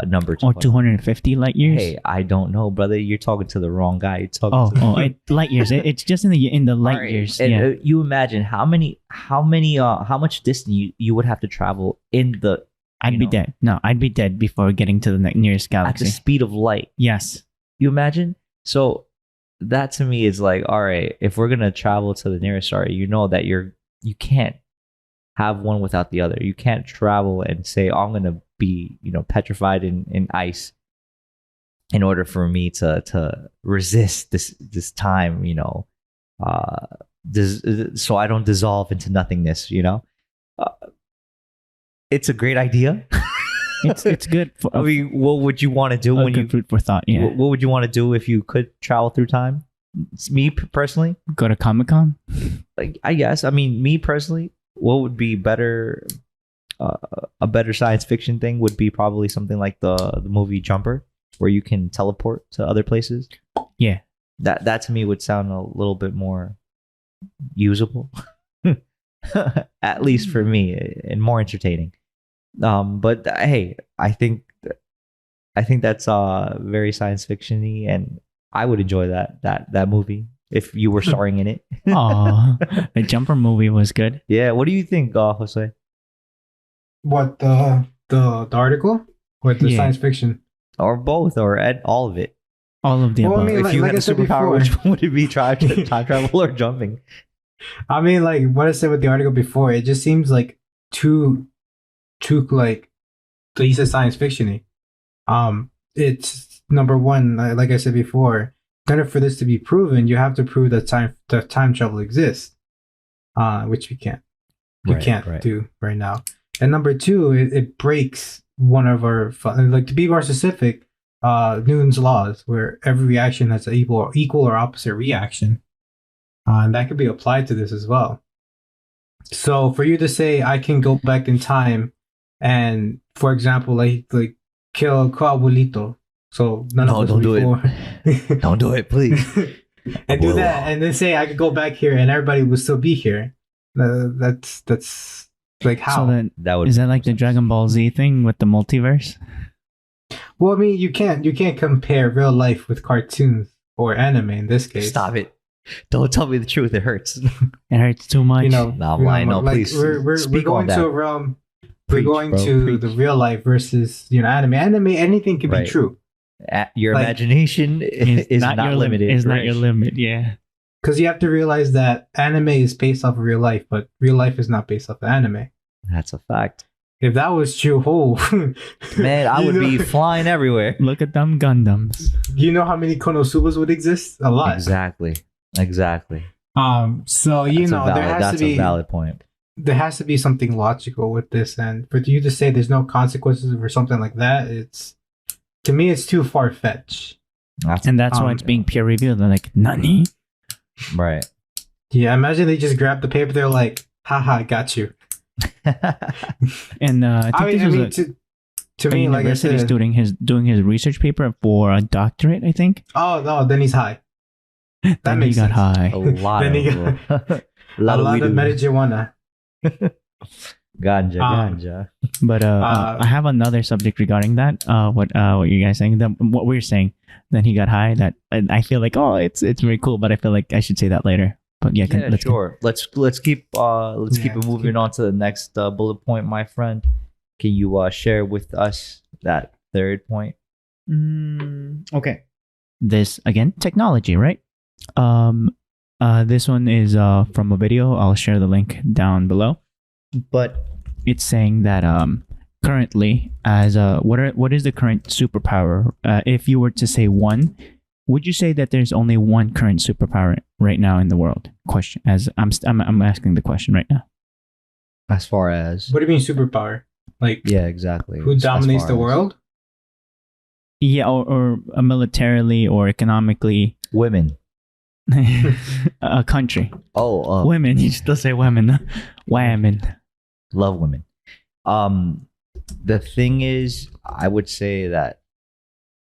number Or 250 light years? Hey, I don't know, brother. You're talking to the wrong guy. You're talking Light years. It's just in the light Alright, years. and, Yeah. you imagine how much distance you would have to travel in the I'd be dead. No, I'd be dead before getting to the nearest at the galaxy. speed of light. Yes. You imagine? So that to me is like, all right, if we're gonna travel to the nearest star, you know that you can't have one without the other. You can't travel and say, oh, I'm gonna be, petrified in ice in order for me to resist this time, so I don't dissolve into nothingness, it's a great idea. It's good for I mean, what would you want to do when you food for thought, yeah. What would you want to do if you could travel through time? It's me personally, Go to Comic-Con? like I guess. I mean, me personally, what would be better? A better science fiction thing would be probably something like the movie Jumper, where you can teleport to other places. Yeah. That to me would sound a little bit more usable, at least for me, and more entertaining. But hey, I think that's very science fiction-y, and I would enjoy that movie if you were starring in it. Oh, the Jumper movie was good. Yeah, what do you think, Jose? What the article or the Yeah. science fiction? Or both, or all of it. All of the Well, I above. mean, If like- you like had I a said superpower, before. which one would it be? Time travel or jumping? I mean, like what I said with the article before, it just seems like too like he said science fiction-y. It's number one, like I said before, in order for this to be proven, you have to prove that time travel exists, which we can't Right. do right now. And number two, it breaks one of our like, to be more specific, Newton's laws, where every reaction has an equal or opposite reaction, and that could be applied to this as well. So for you to say I can go back in time and, for example, like kill Abuelito, so none No, of us don't do it. it. Don't do it, please. And do that, and then say I could go back here and everybody would still be here. That's like how. So then, That would is that like the Dragon Ball Z thing with the multiverse? Well, I mean, you can't compare real life with cartoons or anime in this case. Stop it. Don't tell me the truth. It hurts. It hurts too much. You know, No, I'm you know, lying. No, like, please We're speak going on that. to a realm. We're Preach, going bro, to preach. the real life versus anime. Anime, anything can Right. be true Your Like, imagination is not your limited. Is not your limit. Yeah. because you have to realize that anime is based off of real life, but real life is not based off of anime. That's a fact. If that was true, Man, I you would know- be flying everywhere. Look at them Gundams. You know how many Konosubas would exist? A lot. Exactly. So you know That's a valid point. there has to be something logical with this, and for you to say there's no consequences or something like that, to me it's too far fetched. And that's why it's being peer reviewed. They're like, Nani? Right. Yeah, imagine they just grab the paper. They're like, "Haha, got you." And I think this was to a me, like I university said, student doing his research paper for a doctorate, I think. oh no, then he's high. That Then makes he got sense. high. A lot Then of he a A lot lot of of weed. marijuana. Ganja. But I have another subject regarding that. What you guys saying? What we're saying. Then he got high. That and I feel like it's very cool, but I feel like I should say that later. But yeah, Yeah, let's sure. Let's keep it moving on to the next bullet point, my friend. Can you share with us that third point? Okay. This again, technology, right? This one is from a video. I'll share the link down below. But it's saying that currently, as what is the current superpower? If you were to say one, would you say that there's only one current superpower right now in the world? Question. As I'm asking the question right now. As far as What do you mean superpower? Like, yeah, exactly. who As dominates far the as world? Yeah, or militarily or economically, Women. a country. Women. Women. You still say women. Women. Love women. The thing is, I would say that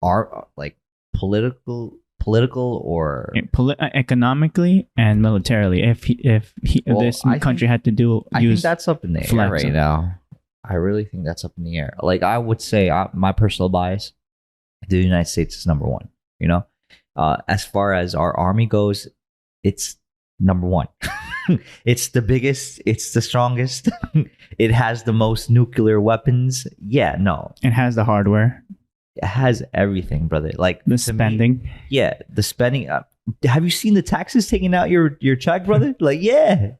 our like political or Economically and militarily. If Well, this I country think- had to I think use that's up in the air flags right of- now. I really think that's up in the air. Like I would say, my personal bias, the United States is number one. You know, as far as our army goes, it's number one. It's the biggest. It's the strongest. It has the most nuclear weapons. Yeah, no, It has the hardware, it has everything, brother. Like the to me, spending. yeah, the spending. Have you seen the taxes taking out your check, brother? Like, yeah,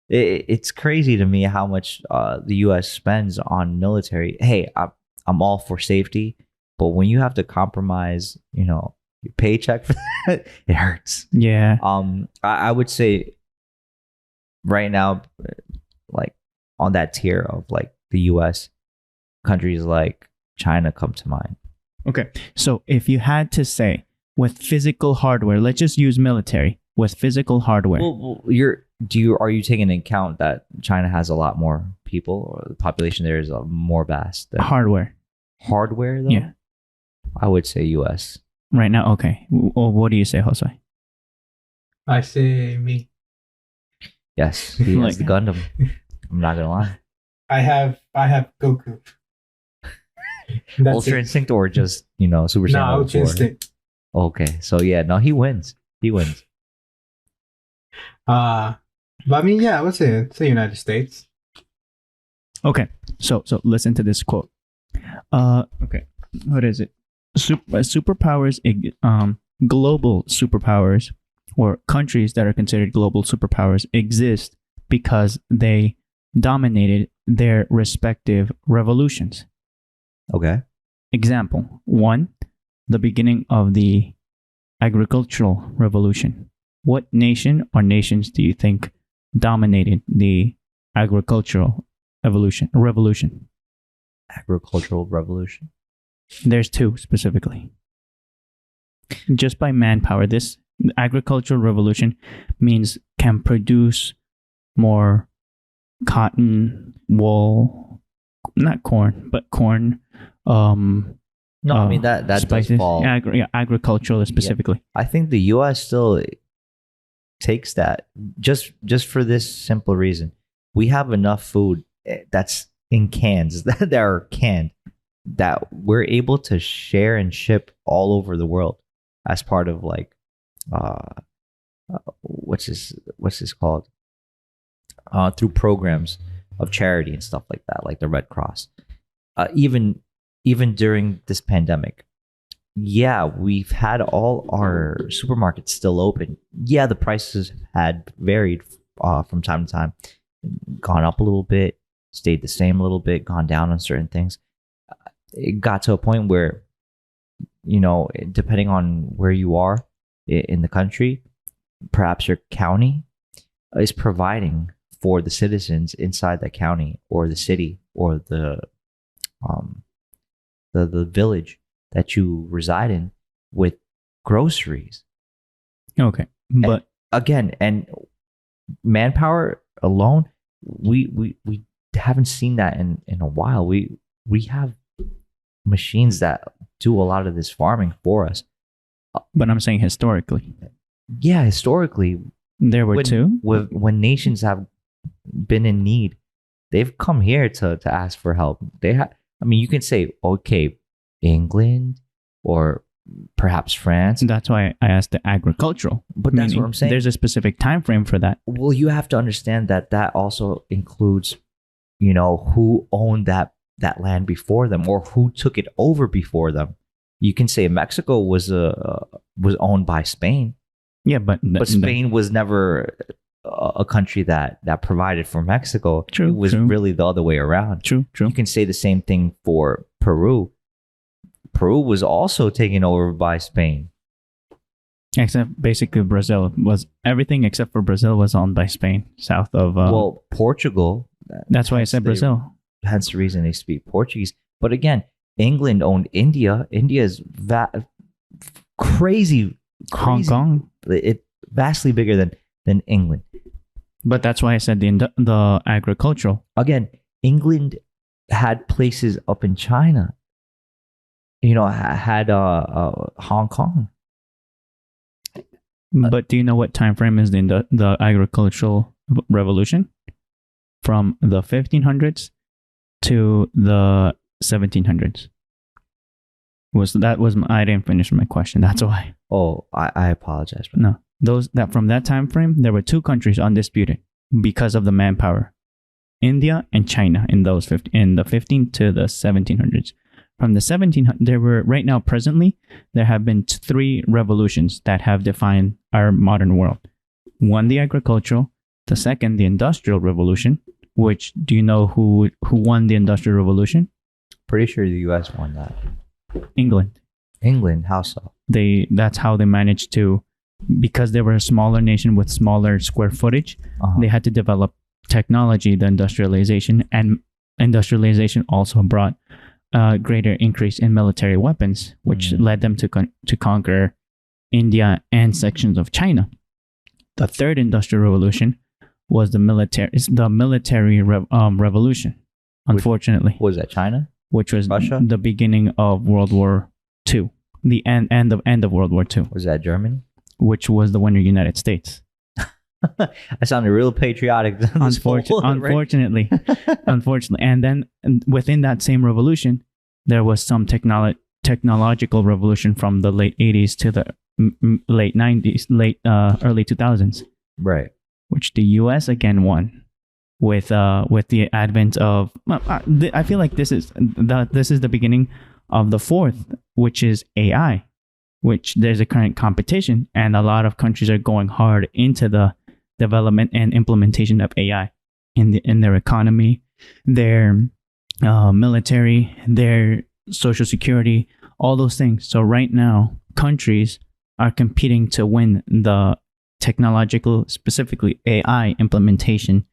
it's crazy to me how much the U.S. spends on military. Hey, I'm all for safety, but when you have to compromise, your paycheck for that, it hurts. Yeah. I would say right now, like on that tier of like the U.S., countries like China come to mind. Okay. So if you had to say with physical hardware, let's just use military with physical hardware. Well, are you taking into account that China has a lot more people, or the population there is more vast than Hardware. hardware? Though, Yeah. I would say U.S. Right now. Okay. What do you say, Jose? I say me. Yes, he Like- has the Gundam. I'm not gonna lie. I have Goku. That's Ultra it. Instinct or just Super No, Saiyan Ultra 4? Instinct. Okay, so yeah, no, he wins. He wins. But I mean, yeah, I would say United States. Okay. So listen to this quote. Okay. What is it? Superpowers, global superpowers, or countries that are considered global superpowers exist because they dominated their respective revolutions. Okay. Example 1, the beginning of the agricultural revolution. What nation or nations do you think dominated the agricultural revolution? Agricultural revolution. There's 2 specifically. Just by manpower, this agricultural revolution means can produce more cotton, wool, not corn, but corn. No, I mean that does spices. fall. Agricultural specifically. I think the U.S. still takes that just for this simple reason: we have enough food that's in cans that are canned that we're able to share and ship all over the world as part of like what's this called, through programs of charity and stuff like that, like the Red Cross. Even during this pandemic, yeah, we've had all our supermarkets still open. Yeah, the prices had varied from time to time, gone up a little bit, stayed the same a little bit, gone down on certain things. It got to a point where, depending on where you are in the country, perhaps your county is providing for the citizens inside that county or the city or the village that you reside in with groceries. Okay, but And manpower alone, we haven't seen that in a while. We have machines that do a lot of this farming for us. But I'm saying historically, Yeah, historically, there were 2. when nations have been in need, they've come here to ask for help. You can say, okay, England or perhaps France. That's why I asked the agricultural. But that's what I'm saying. There's a specific time frame for that. Well, you have to understand that also includes, who owned that land before them or who took it over before them. You can say Mexico was owned by Spain. Yeah, but Spain was never a country that provided for Mexico. True, it was true. really the other way around. True. You can say the same thing for Peru. Peru was also taken over by Spain. Except basically Brazil was everything except for Brazil was owned by Spain south of. Portugal. That's why I said Brazil. Hence the reason they speak Portuguese. But again, England owned India. India is crazy. Hong Kong. It vastly bigger than England. But that's why I said the agricultural. Again, England had places up in China. Had Hong Kong. But do you know what time frame is the agricultural revolution? From the 1500s to the 1700s. I didn't finish my question. That's why. Oh, I apologize. Bro. No, those that from that time frame, there were two countries undisputed because of the manpower: India and China. In the 15 to the 1700s. From the 1700s, there were right now presently there have been three revolutions that have defined our modern world. One, the agricultural. The second, the industrial revolution. Which, do you know who won the industrial revolution? Pretty sure the U.S. won that. England. England? How so? That's how they managed to, because they were a smaller nation with smaller square footage. They had to develop technology, the industrialization, and industrialization also brought a greater increase in military weapons, which led them to conquer India and sections of China. The third industrial revolution was the military revolution. Unfortunately, Was that China? which was Russia? the beginning of World War II, the end of World War II, Was that Germany? which was the winner United States. I sounded real patriotic. Unfortunately, and then within that same revolution, there was some technological revolution from the late 80s to the late 90s, early 2000s, Right. which the U.S. again won with the advent of. I feel like this is the beginning of the fourth, which is AI, which there's a current competition, and a lot of countries are going hard into the development and implementation of AI in their economy, their military, their social security, all those things. So right now, countries are competing to win the technological, specifically AI implementation.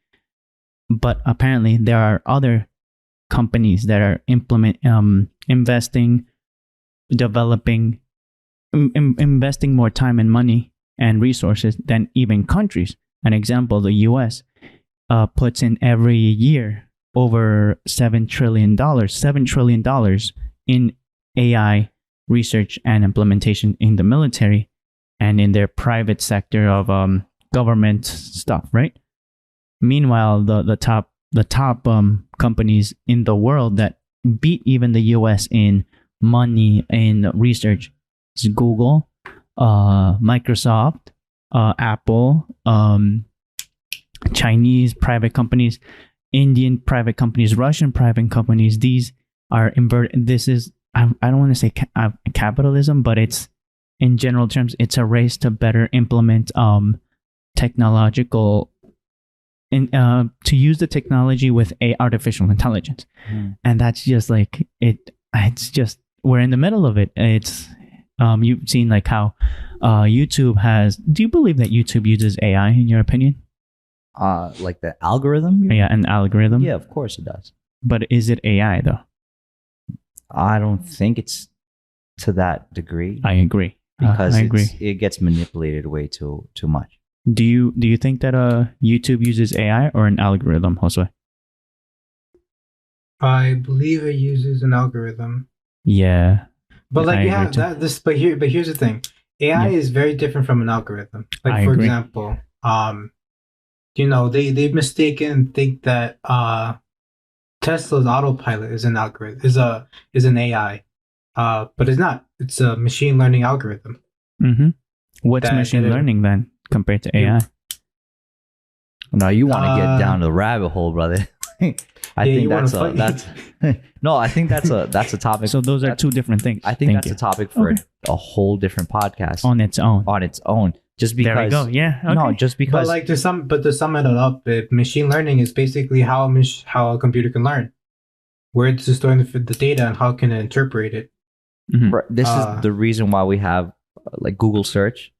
But apparently, there are other companies that are investing, developing, investing more time and money and resources than even countries. An example, the U.S. Puts in every year over $7 trillion in AI research and implementation in the military and in their private sector of government stuff, right? Meanwhile, the top companies in the world that beat even the U.S. in money in research is Google, Microsoft, Apple, Chinese private companies, Indian private companies, Russian private companies. These are inverted. This is, I don't want to say capitalism, but it's, in general terms, it's a race to better implement technological, to use the technology with artificial intelligence. And that's just like it. It's just, we're in the middle of it. It's you've seen like how YouTube has. Do you believe that YouTube uses AI in your opinion? Like the algorithm? Yeah, an algorithm. Yeah, of course it does. But is it AI though? I don't think it's to that degree. I agree. Because I agree. it gets manipulated way too much. Do you think that YouTube uses AI or an algorithm, Josue? I believe it uses an algorithm. Yeah. But like I you have agree too. that this but here's the thing. AI is very different from an algorithm. Like I for agree. example, they've mistaken think that Tesla's autopilot is an algorithm is an AI. But it's not. It's a machine learning algorithm. Mm-hmm. What's That- machine that it- learning then compared to AI? No, you want to get down the rabbit hole, brother. I think you wanna that's fight- no. I think that's a topic. So those are two different things. I think Thank that's you. a topic for Okay. a whole different podcast On its own. on its own. Just because There we go. Yeah. Okay. no, just But because like to sum it up, machine learning is basically how a computer can learn, where it's storing the data and how can it interpret it. Mhm. Right, this is the reason why we have like Google search,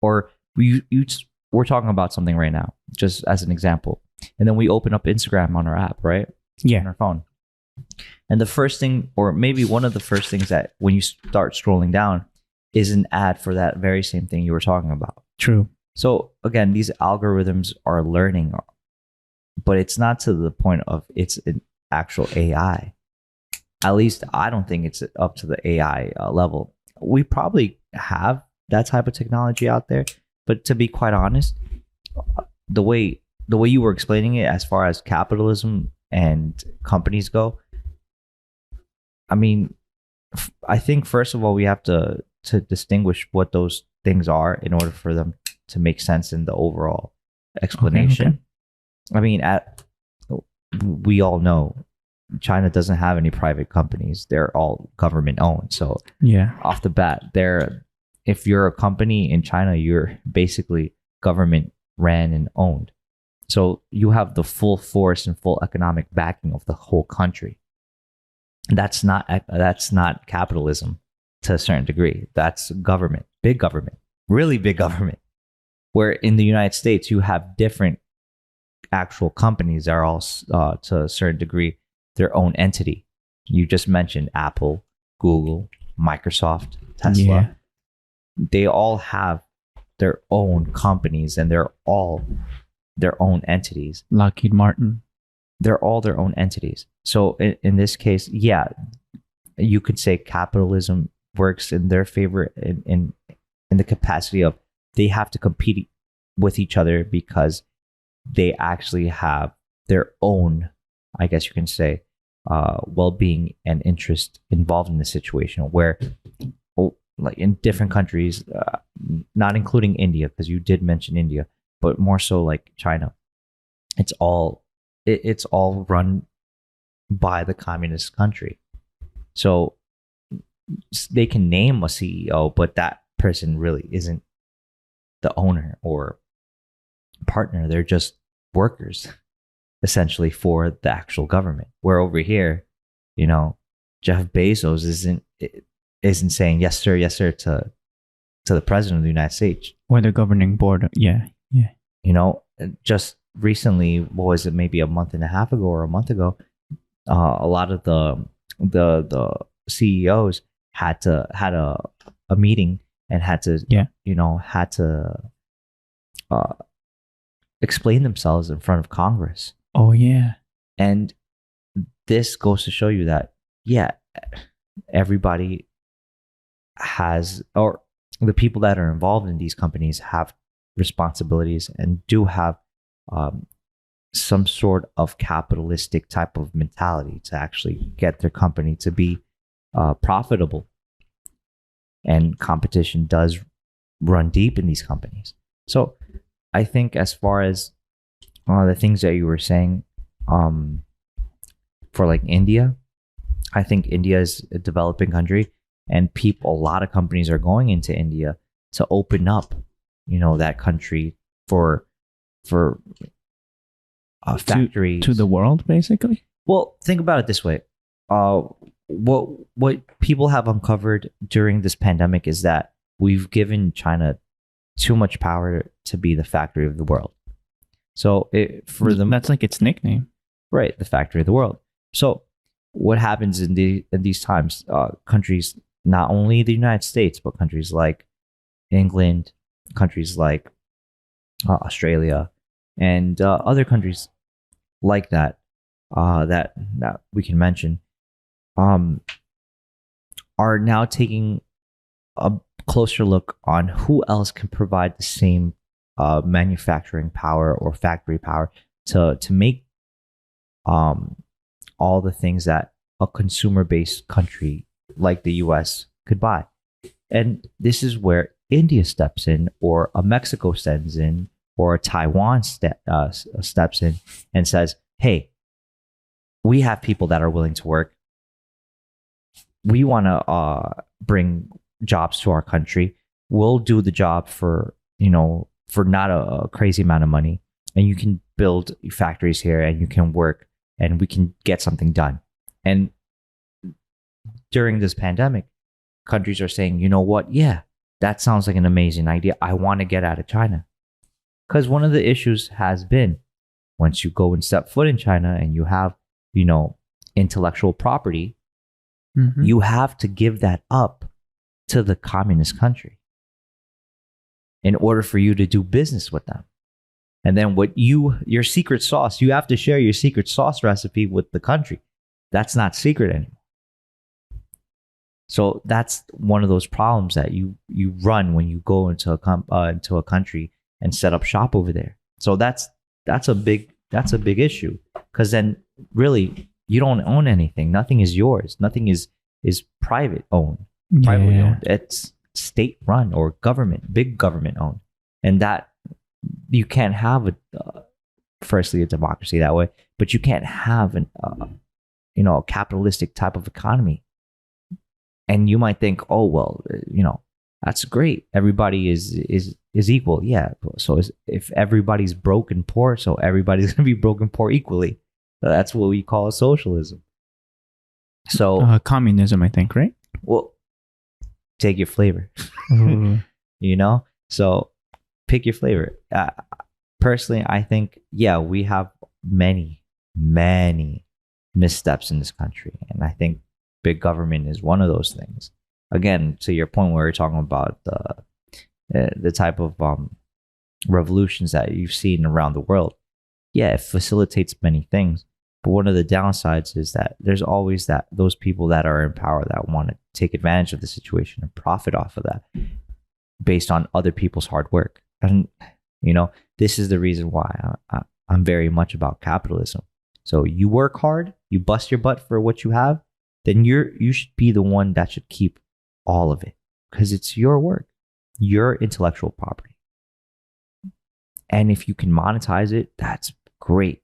or we're talking about something right now, just as an example, and then we open up Instagram on our app, right? On Yeah. our phone, and the first thing, or maybe one of the first things that when you start scrolling down, is an ad for that very same thing you were talking about. True. So again, these algorithms are learning, but it's not to the point of it's an actual AI. At least I don't think it's up to the AI level. We probably have that type of technology out there, but to be quite honest, the way you were explaining it, as far as capitalism and companies go, I mean, I think first of all we have to distinguish what those things are in order for them to make sense in the overall explanation. Okay. I mean, we all know China doesn't have any private companies; they're all government owned. So Yeah. off the bat, if you're a company in China, you're basically government ran and owned. So you have the full force and full economic backing of the whole country. That's not capitalism to a certain degree. That's government, big government, really big government. Where in the United States, you have different actual companies that are all to a certain degree their own entity. You just mentioned Apple, Google, Microsoft, Tesla. Yeah. They all have their own companies and they're all their own entities. Lockheed Martin. They're all their own entities. So in this case, yeah, you could say capitalism works in their favor in the capacity of they have to compete with each other because they actually have their own, I guess you can say, well-being and interest involved in the situation. Where, like in different countries, not including India, because you did mention India, but more so like China, it's all run by the communist country. So they can name a CEO, but that person really isn't the owner or partner. They're just workers essentially for the actual government. Where over here, Jeff Bezos isn't saying yes sir to the president of the United States Or the governing board. Yeah. Just recently, what was it, maybe a month and a half ago or a month ago, a lot of the CEOs had a meeting and had to explain themselves in front of Congress. Oh yeah. And this goes to show you that, yeah, everybody has, or the people that are involved in these companies have responsibilities and do have some sort of capitalistic type of mentality to actually get their company to be profitable. And competition does run deep in these companies. So I think as far as the things that you were saying, for like India, I think India is a developing country, and a lot of companies are going into India to open up, that country for factories to the world, basically. Well, think about it this way. What people have uncovered during this pandemic is that we've given China too much power to be the factory of the world. So that's like its nickname, right? The factory of the world. So what happens in these times? Countries, not only the United States, but countries like England, countries like Australia, and other countries like that that we can mention, are now taking a closer look on who else can provide the same manufacturing power or factory power to make all the things that a consumer-based country like the US could buy. And this is where India steps in, or a Mexico steps in, or a Taiwan steps in and says, hey, we have people that are willing to work. We want to bring jobs to our country. We'll do the job for not a crazy amount of money. And you can build factories here and you can work and we can get something done. And during this pandemic, countries are saying, you know what? Yeah, that sounds like an amazing idea. I want to get out of China. Because one of the issues has been, once you go and step foot in China and you have, intellectual property, you have to give that up to the communist country in order for you to do business with them. And then your secret sauce, you have to share your secret sauce recipe with the country. That's not secret anymore. So that's one of those problems that you run when you go into a country and set up shop over there. So that's a big issue, because then really, you don't own anything. Nothing is yours. Nothing is private owned, privately owned. It's state run or government, big government owned, and that you can't have firstly a democracy that way, but you can't have a capitalistic type of economy. And you might think, oh well, that's great. Everybody is equal. Yeah. So if everybody's broke and poor, so everybody's gonna be broke and poor equally. That's what we call socialism. So communism, I think, right? Well, take your flavor. So pick your flavor. Personally, I think, yeah, we have many missteps in this country, and I think big government is one of those things. Again, to your point, where we're talking about the type of revolutions that you've seen around the world. Yeah, it facilitates many things, but one of the downsides is that there's always those people that are in power that want to take advantage of the situation and profit off of that based on other people's hard work. And this is the reason why I'm very much about capitalism. So you work hard, you bust your butt for what you have, then you should be the one that should keep all of it, because it's your work, your intellectual property. And if you can monetize it, that's great.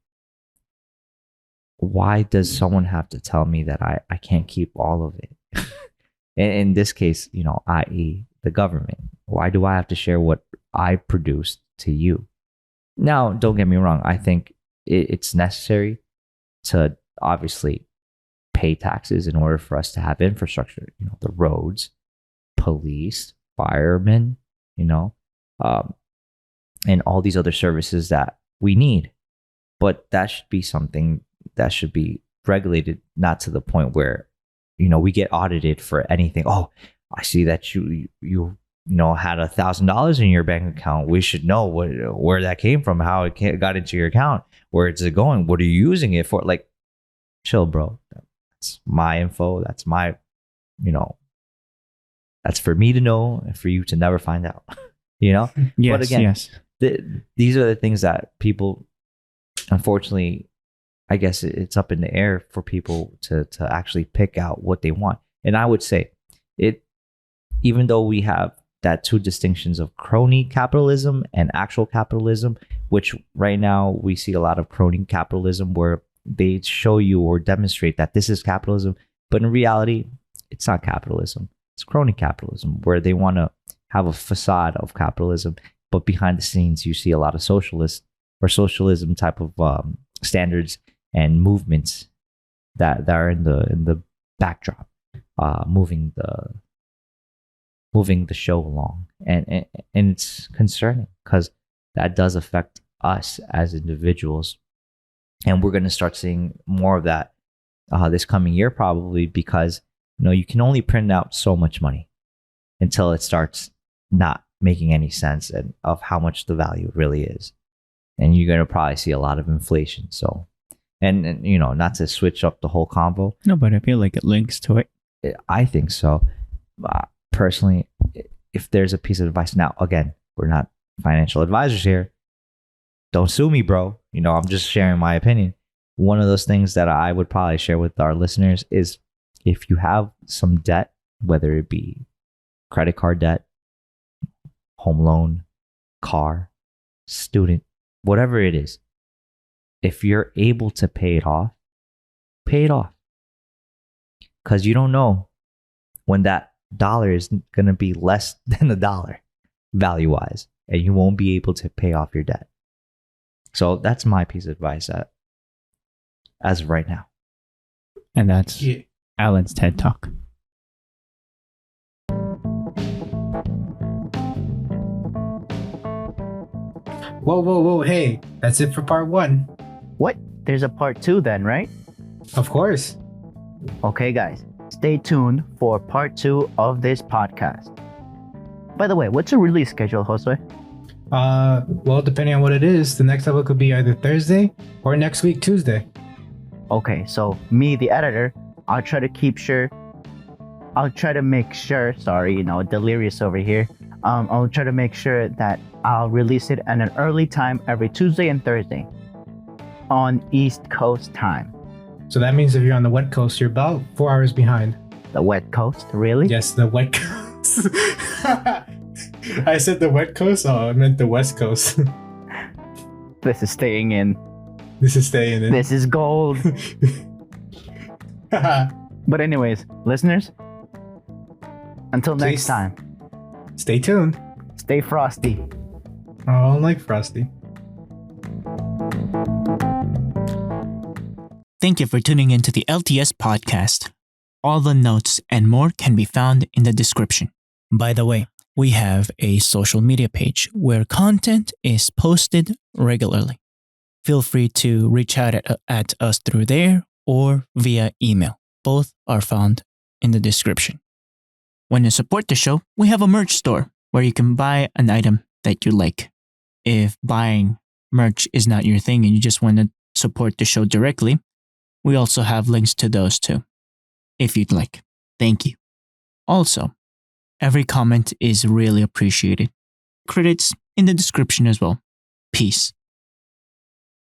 Why does someone have to tell me that I can't keep all of it? In this case, i.e. the government. Why do I have to share what I produced to you? Now, don't get me wrong. I think it's necessary to obviously pay taxes in order for us to have infrastructure. The roads, police, firemen, and all these other services that we need. But that should be something that should be regulated, not to the point where, we get audited for anything. Oh, I see that you had $1,000 in your bank account. We should know where that came from, how it got into your account, where it's going, what are you using it for? Like, chill, bro. That's my info. That's my, that's for me to know and for you to never find out. Yes, but again, yes. These are the things that people, unfortunately, I guess it's up in the air for people to actually pick out what they want. And I would say even though we have that two distinctions of crony capitalism and actual capitalism, which right now we see a lot of crony capitalism where they show you or demonstrate that this is capitalism, but in reality, it's not capitalism. It's crony capitalism, where they want to have a facade of capitalism, but behind the scenes, you see a lot of socialist or socialism type of standards and movements that are in the backdrop, moving the show along, and it's concerning because that does affect us as individuals, and we're going to start seeing more of that this coming year, probably, because you can only print out so much money until it starts not making any sense and of how much the value really is, and you're going to probably see a lot of inflation. So, and not to switch up the whole convo. No, but I feel like it links to it. I think so. Personally, if there's a piece of advice, now again, we're not financial advisors here. Don't sue me, bro. I'm just sharing my opinion. One of those things that I would probably share with our listeners is, if you have some debt, whether it be credit card debt, home loan, car, student, whatever it is, if you're able to pay it off, pay it off. Because you don't know when that dollar is going to be less than a dollar value-wise, and you won't be able to pay off your debt. So that's my piece of advice as of right now. And that's Alan's TED Talk. Whoa. Hey, that's it for part 1. What? There's a part 2 then, right? Of course. Okay, guys. Stay tuned for part 2 of this podcast. By the way, what's your release schedule, Josue? Well, depending on what it is, the next episode could be either Thursday or next week, Tuesday. Okay, so me, the editor, I'll try to make sure, delirious over here. I'll try to make sure that I'll release it at an early time every Tuesday and Thursday on East Coast time. So that means if you're on the west coast, you're about 4 hours behind. The wet coast, really? Yes, the west coast. I said the west coast. Oh, I meant the west coast. This is staying in. This is staying in. This is gold. But anyways, listeners, until next Please. time, Stay tuned. stay frosty. Oh, I don't like Frosty. Thank you for tuning into the LTS podcast. All the notes and more can be found in the description. By the way, we have a social media page where content is posted regularly. Feel free to reach out at us through there or via email. Both are found in the description. When you support the show, we have a merch store where you can buy an item that you like. If buying merch is not your thing and you just want to support the show directly, we also have links to those too, if you'd like. Thank you. Also, every comment is really appreciated. Credits in the description as well. Peace.